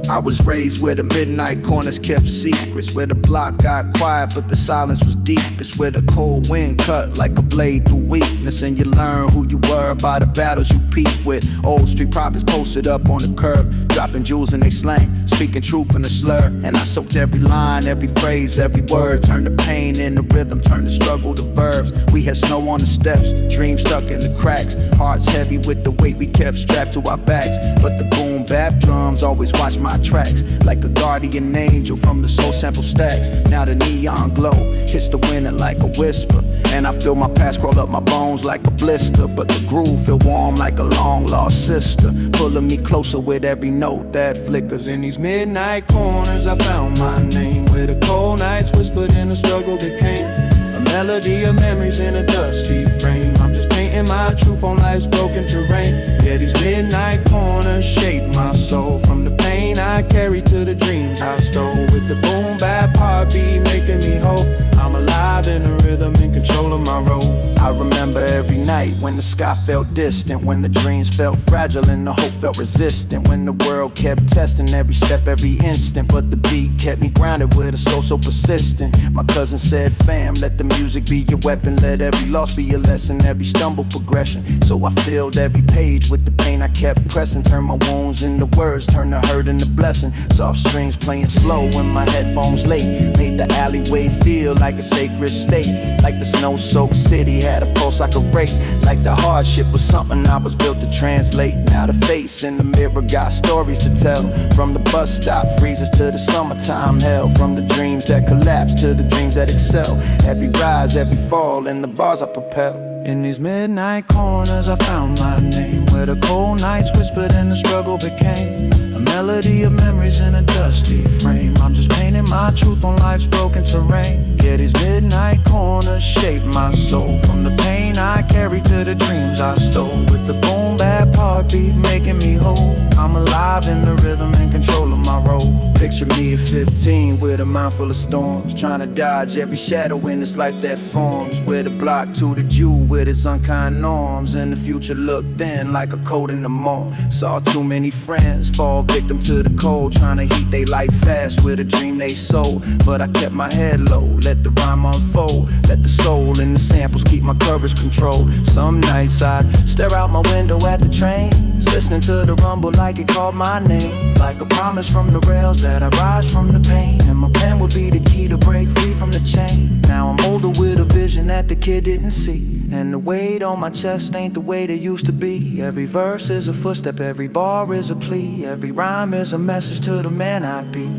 S5: I was raised where the midnight corners kept secrets, where the block got quiet but the silence was deepest, where the cold wind cut like a blade through weakness, and you learn who you were by the battles you peep with. Old street prophets posted up on the curb, dropping jewels in they slang, speaking truth in the slur. And I soaked every line, every phrase, every word, turned the pain into rhythm, turned the struggle to verbs. We had snow on the steps, dreams stuck in the cracks, hearts heavy with the weight we kept strapped to our backs. But the boom bap drums always watched my tracks, like a guardian angel from the soul sample stacks. Now the neon glow hits the wind like a whisper, and I feel my past crawl up my bones like a blister. But the groove feel warm like a long lost sister, pulling me closer with every note that flickers. In these midnight corners I found my name, where the cold nights whispered and the struggle became a melody of memories in a dusty frame. I'm just painting my truth on life's broken terrain. Yeah, these midnight corners shape my soul, from the pain I carry to the dreams I stole. With the boom bap heartbeat making me whole, I'm alive in the rhythm, in control of my role. I remember every night when the sky felt distant, when the dreams felt fragile and the hope felt resistant, when the world kept testing every step, every instant. But the beat kept me grounded with a soul so persistent. My cousin said, fam, let the music be your weapon, let every loss be a lesson, every stumble progression. So I filled every page with the pain I kept pressing, turned my wounds into words, turned the hurt into blessing. Soft strings playing slow when my headphones late, made the alleyway feel like a sacred state, like the snow-soaked city had a pulse I could rate, like the hardship was something I was built to translate. Now the face in the mirror got stories to tell, from the bus stop freezes to the summertime hell, from the dreams that collapse to the dreams that excel. Every rise, every fall, and the bars I propel. In these midnight corners I found my name, where the cold nights whispered and the struggle became a melody of memories in a dusty frame. I'm just painting my truth on life's broken terrain. Yeah, these midnight corners shape my soul, from the pain I carry to the dreams I stole. With the boom bap heartbeat making me whole, I'm alive in the rhythm, in control of my role. Picture me at 15 with a mind full of storms, trying to dodge every shadow in this life that forms, where the block tutored you with its unkind norms, and the future looked thin like a cold in the mall. Saw too many friends fall victim to the cold, trying to heat they life fast with a dream they sold. But I kept my head low, let the rhyme unfold, let the soul in the samples keep my courage controlled. Some nights I'd stare out my window at the trains, listening to the rumble like it called my name, like a promise from the rails that I rise from the pain, and my pen would be the key to break free from the chain. Now I'm older with a vision that the kid didn't see, and the weight on my chest ain't the weight it used to be. Every verse is a footstep, every bar is a plea, every rhyme is a message to the man I be.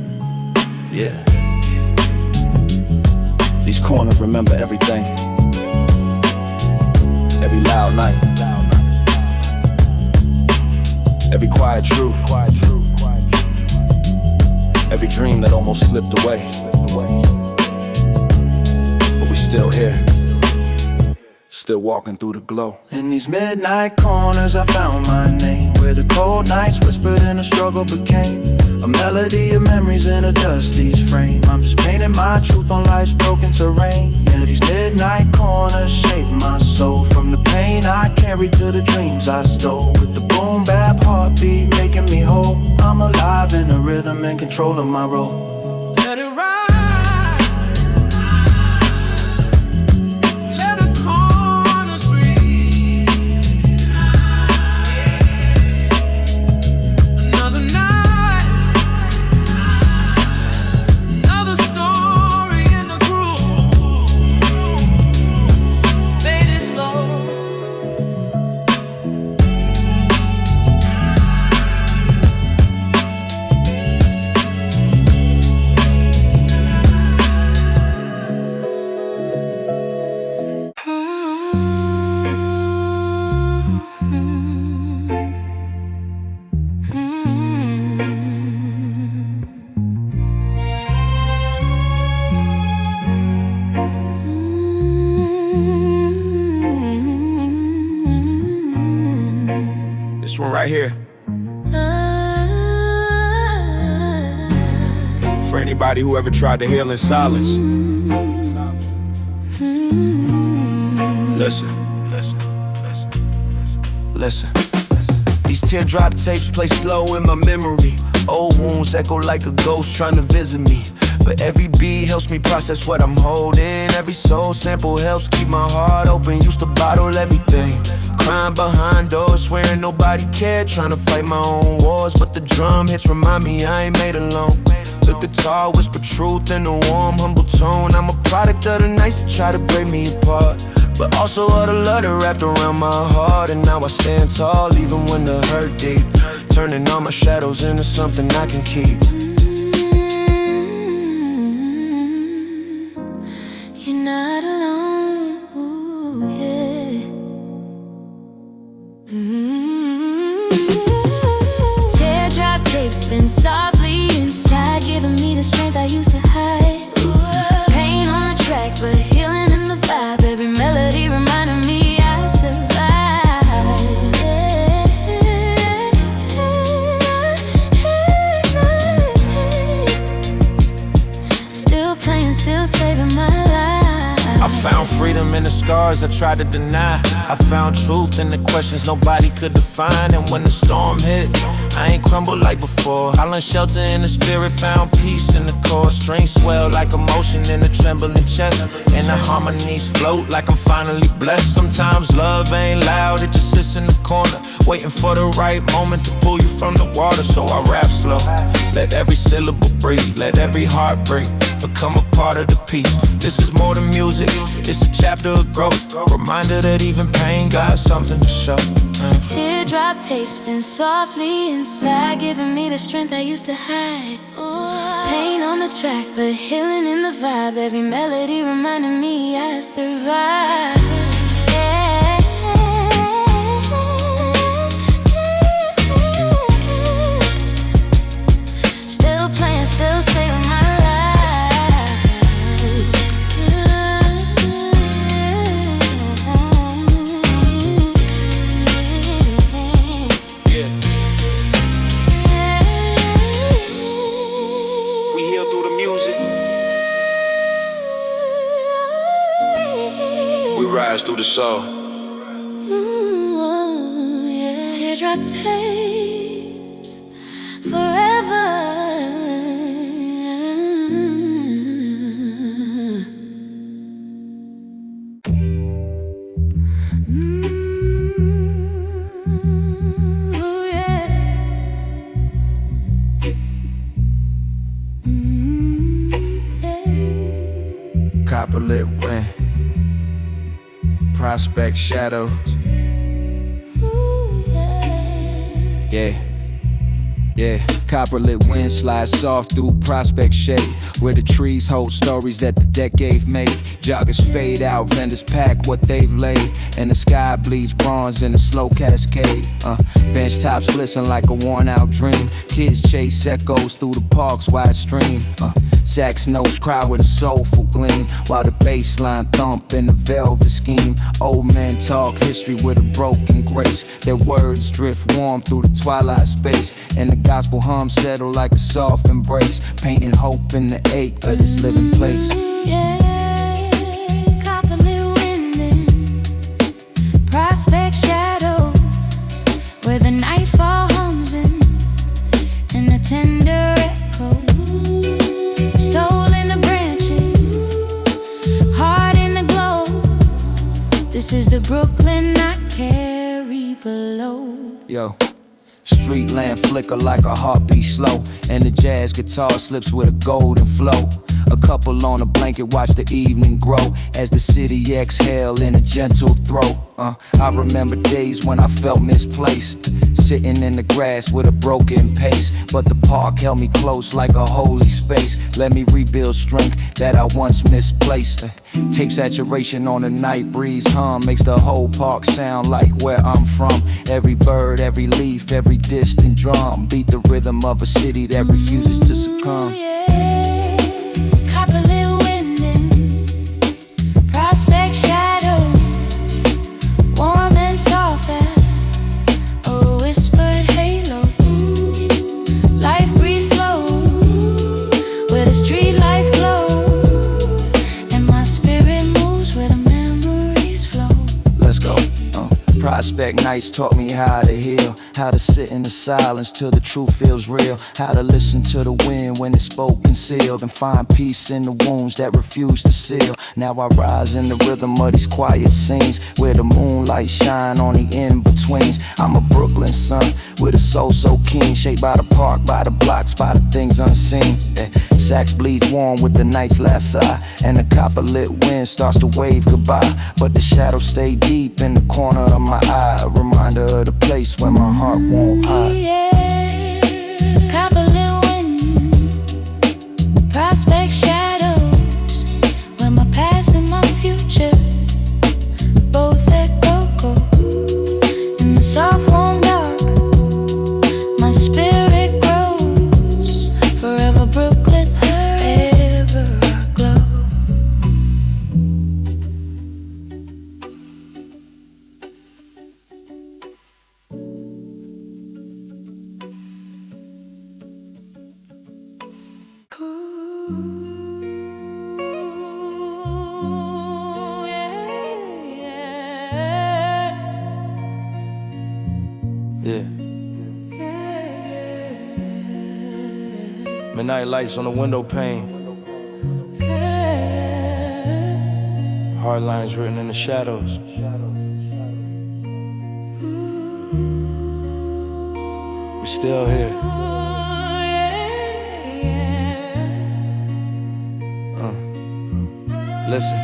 S5: Yeah. These corners remember everything, every loud night, every quiet truth, every dream that almost slipped away. But we still here, still walking through the glow. In these midnight corners I found my name, where the cold nights whispered and the struggle became a melody of memories in a dusty frame. I'm just painting my truth on life's broken terrain. Yeah, these midnight corners shape my soul, from the pain I carry to the dreams I stole. With the boom bap heartbeat making me whole, I'm alive in the rhythm, in control of my role.
S2: Let it ride.
S6: This one right here, for anybody who ever tried to heal in silence. Listen. Listen. These teardrop tapes play slow in my memory. Old wounds echo like a ghost trying to visit me. But every beat helps me process what I'm holding. Every soul sample helps keep my heart open. Used to bottle everything, crying behind doors, swearing nobody cared, trying to fight my own wars. But the drum hits remind me I ain't made alone. The guitar whisper truth in a warm, humble tone. I'm a product of the nights that try to break me apart, but also of the love that wrapped around my heart. And now I stand tall even when the hurt deep, turning all my shadows into something I can keep.
S3: You're not alone, ooh, yeah. Teardrop tapes spin softly inside, giving me the strength I used to hide. Pain on the track, but healing in the vibe. Every melody reminding me I survived. Still playing, still saving my life.
S6: I found freedom in the scars I tried to deny. I found truth in the questions nobody could define. And when the storm hit, I ain't crumbled like before. I learned shelter in the spirit, found peace in the core. Strings swell like emotion in a trembling chest, and the harmonies float like I'm finally blessed. Sometimes love ain't loud, it just sits in the corner, waiting for the right moment to pull you from the water. So I rap slow, let every syllable breathe, let every heart break, become a part of the piece. This is more than music, it's a chapter of growth, reminder that even pain got something to show.
S3: Teardrop tapes spin softly inside, giving me the strength I used to hide. Pain on the track, but healing in the vibe. Every melody reminding me I survived. Still playing, still saving my life.
S6: Rise through the soul.
S3: Yeah. Teardrop tapes forever.
S5: Copperlit wind, prospect shadows. Yeah, yeah.
S7: Copperlit wind slides soft through prospect shade, where the trees hold stories that the decade made. Joggers fade out, vendors pack what they've laid, and the sky bleeds bronze in a slow cascade. Bench tops glisten like a worn out dream. Kids chase echoes through the park's wide stream. Sax notes cry with a soulful gleam, while the bass line thump in the velvet scheme. Old men talk history with a broken grace. Their words drift warm through the twilight space, and the gospel hum settle like a soft embrace, painting hope in the ache of this living place.
S3: Copperlit wind in prospect shadows, where the nightfall hums in the tender echo. Soul in the branches, heart in the glow. This is the Brooklyn I carry below.
S7: Yo. Street lamp flicker like a heartbeat slow, and the jazz guitar slips with a golden flow. A couple on a blanket watch the evening grow as the city exhale in a gentle throw. I remember days when I felt misplaced, sitting in the grass with a broken pace, but the park held me close like a holy space. Let me rebuild strength that I once misplaced. Tape saturation on a night breeze hum makes the whole park sound like where I'm from. Every bird, every leaf, every distant drum beat the rhythm of a city that refuses to succumb.
S3: Copperlit wind in prospect shadows, warm and soft as a whispered halo. Life breathes slow, where the streetlights glow, and my spirit moves where the memories flow.
S7: Let's go. Prospect nights taught me how to heal, how to sit in the silence till the truth feels real, how to listen to the wind when it's spoken sealed, and find peace in the wounds that refuse to seal. Now I rise in the rhythm of these quiet scenes where the moonlight shine on the in-betweens. I'm a Brooklyn son with a soul so keen, shaped by the park, by the blocks, by the things unseen. Sax bleeds warm with the night's last sigh, and the copperlit wind starts to wave goodbye. But the shadows stay deep in the corner of my eye, a reminder of the place where my heart won't hide.
S3: Yeah, copperlit wind, prospect shadows, where my past and my future both echo in the soft warm dark. My spirit grows forever Brooklyn, ever I glow. Ooh,
S1: Yeah. Midnight lights on the window pane. Heartlines written in the shadows. We still here. Listen.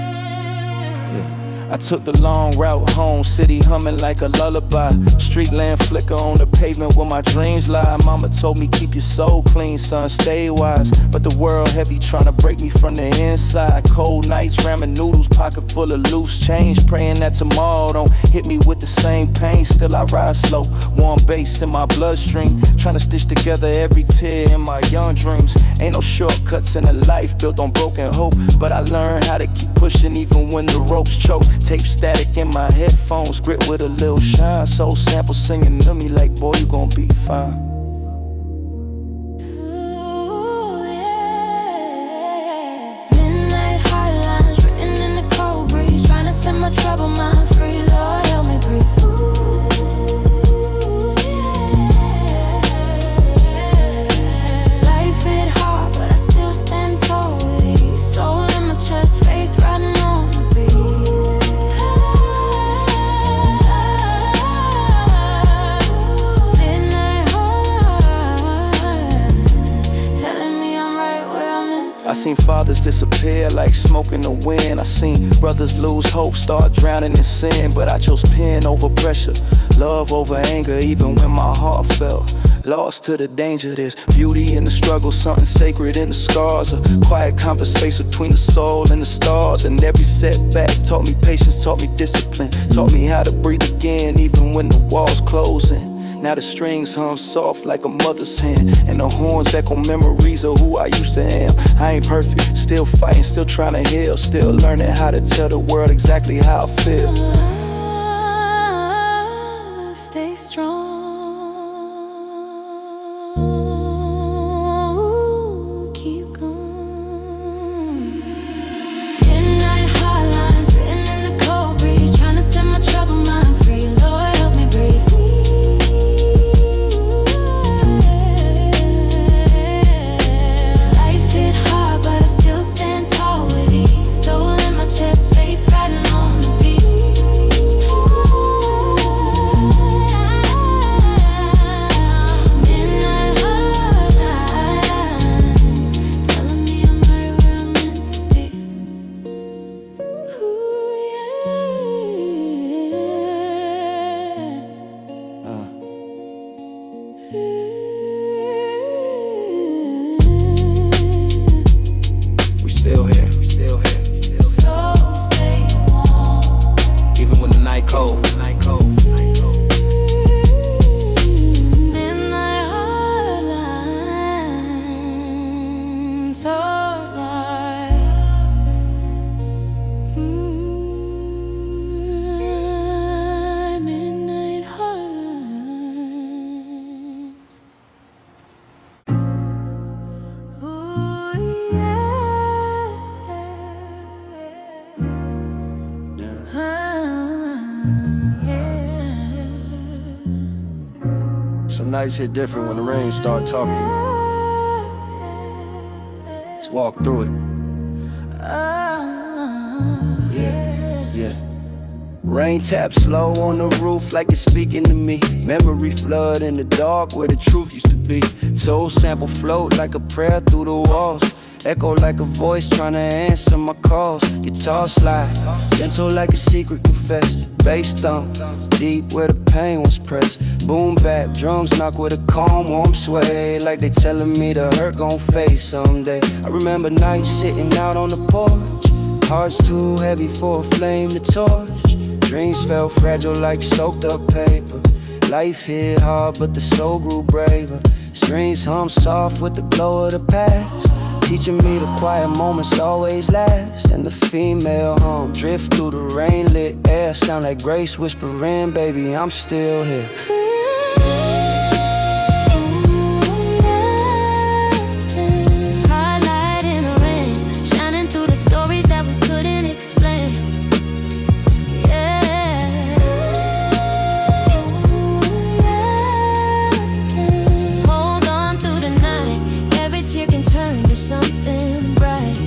S1: I took the long route home, city humming like a lullaby. Street lamp flicker on the pavement where my dreams lie. Mama told me keep your soul clean, son, stay wise. But the world heavy trying to break me from the inside. Cold nights, ramen noodles, pocket full of loose change. Praying that tomorrow don't hit me with the same pain. Still I rise slow, warm bass in my bloodstream. Trying to stitch together every tear in my young dreams. Ain't no shortcuts in a life built on broken hope, but I learned how to keep pushing even when the ropes choke. Tape static in my headphones, grit with a little shine. Soul sample singing to me like, boy, you gon' be fine.
S3: Ooh, yeah. Midnight heartlines written in the cold breeze, trying to set my troubled mind free. Lord, help me breathe. Ooh, yeah. Life hit hard, but I still stand tall with ease. Soul in my chest, faith riding on the beat.
S1: I seen fathers disappear like smoke in the wind. I seen brothers lose hope, start drowning in sin. But I chose pen over pressure, love over anger, even when my heart felt lost to the danger. There's beauty in the struggle, something sacred in the scars. A quiet conversation between the soul and the stars. And every setback taught me patience, taught me discipline, taught me how to breathe again, even when the walls closing. Now the strings hum soft like a mother's hand, and the horns echo memories of who I used to am. I ain't perfect, still fighting, still trying to heal, still learning how to tell the world exactly how I feel.
S3: Stay strong. Keep going. Midnight heartlines written in the cold breeze, trying to set my troubled mind free. Lord, help me breathe. Chest, faith riding on the beat. Midnight heartlines telling me I'm right where I'm meant to be. Ooh,
S1: We still here. Cold.
S3: Midnight heartlines, heartlight. Midnight heartlines. Ooh, yeah.
S1: some nights hit different when the rain start talking. Let's walk through it. Yeah. Rain taps slow on the roof like it's speaking to me. Memory flood in the dark where the truth used to be. Soul sample float like a prayer through the walls. Echo like a voice trying to answer my calls. Guitar slide, gentle like a secret confessed. Bass thump, deep where the pain was pressed. Boom bap, drums knock with a calm warm sway. Like they telling me the hurt gon' fade someday. I remember nights sitting out on the porch. Hearts too heavy for a flame to torch. Dreams felt fragile like soaked up paper. Life hit hard but the soul grew braver. Strings hum soft with the glow of the past. Teaching me the quiet moments always last. And the female hum drift through the rain-lit air. Sound like grace whispering, baby, I'm still here.
S3: Heartlight in the rain, shining through the stories that we couldn't explain. Yeah. Hold on through the night. Every tear can turn to something bright.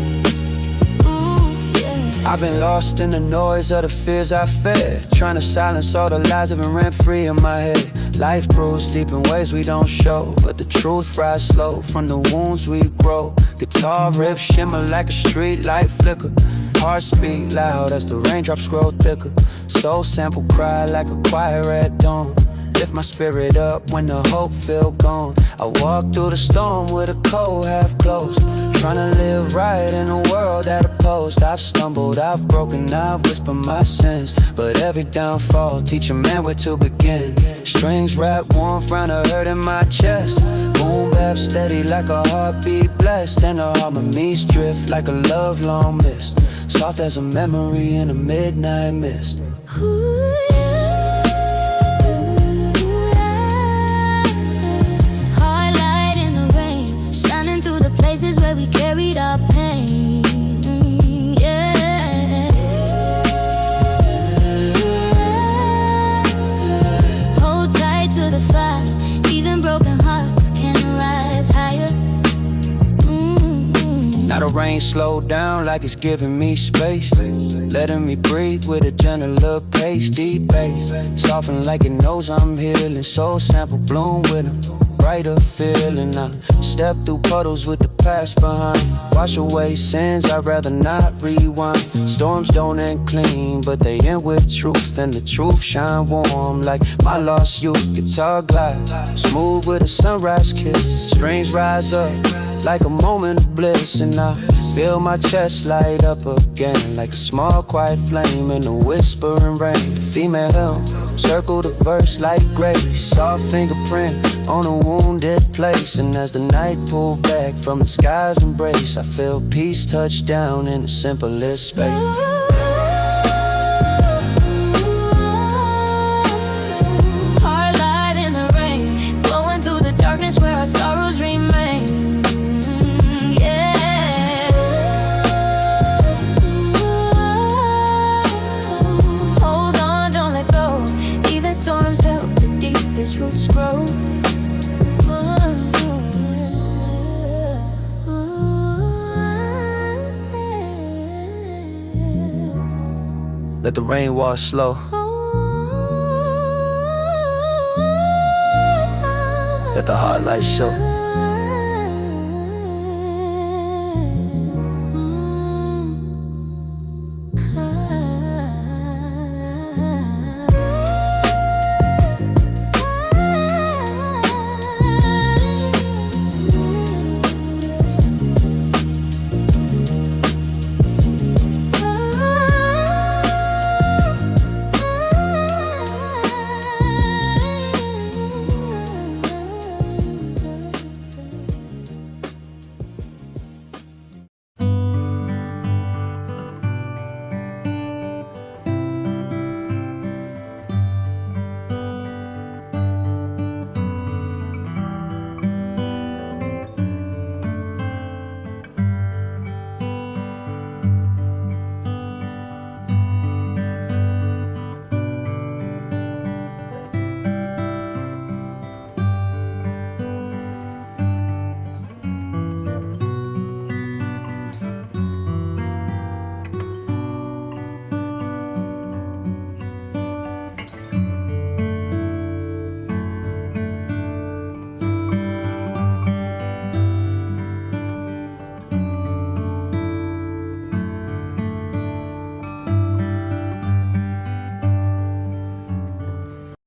S3: Ooh, yeah.
S7: I've been lost in the noise of the fears I fed, trying to silence all the lies living rent-free in my head. Life grows deep in ways we don't show, but the truth rise slow from the wounds we grow. Guitar riffs shimmer like a street light flicker. Hearts beat loud as the raindrops grow thicker. Soul sample cry like a choir at dawn. Lift my spirit up when the hope feel gone. I walk through the storm with a cold half closed, trying to live right in a world that opposed. I've stumbled, I've broken, I've whispered my sins, but every downfall teach a man where to begin. Strings wrapped warm from the hurt in my chest. Boom bap steady like a heartbeat blessed. And the harmonies drift like a love long mist, soft as a memory in a midnight mist.
S3: Ooh, yeah. Heartlight in the rain, shining through the places where we carried our pain. Yeah. Hold tight to the fire. Even broken hearts can rise higher.
S7: Now the rain slowed down like it's giving me space, letting me breathe with a gentler pace. Deep bass, soften like it knows I'm healing. Soul sample bloom with a brighter feeling. I step through puddles with the past behind. Wash away sins, I'd rather not rewind. Storms don't end clean, but they end with truth. And the truth shine warm like my lost youth. Guitar glide, smooth with a sunrise kiss. Strings rise up like a moment of bliss. And I feel my chest light up again like a small quiet flame in the whispering rain. Female helm, circle the verse like grace. Soft fingerprint on a wounded place. And as the night pulled back from the sky's embrace, I feel peace touch down in the simplest space.
S3: Heartlight in the rain, glowing through the darkness where our sorrows remain. Roots grow.
S7: Let the rain wash slow. Let the heartlight show.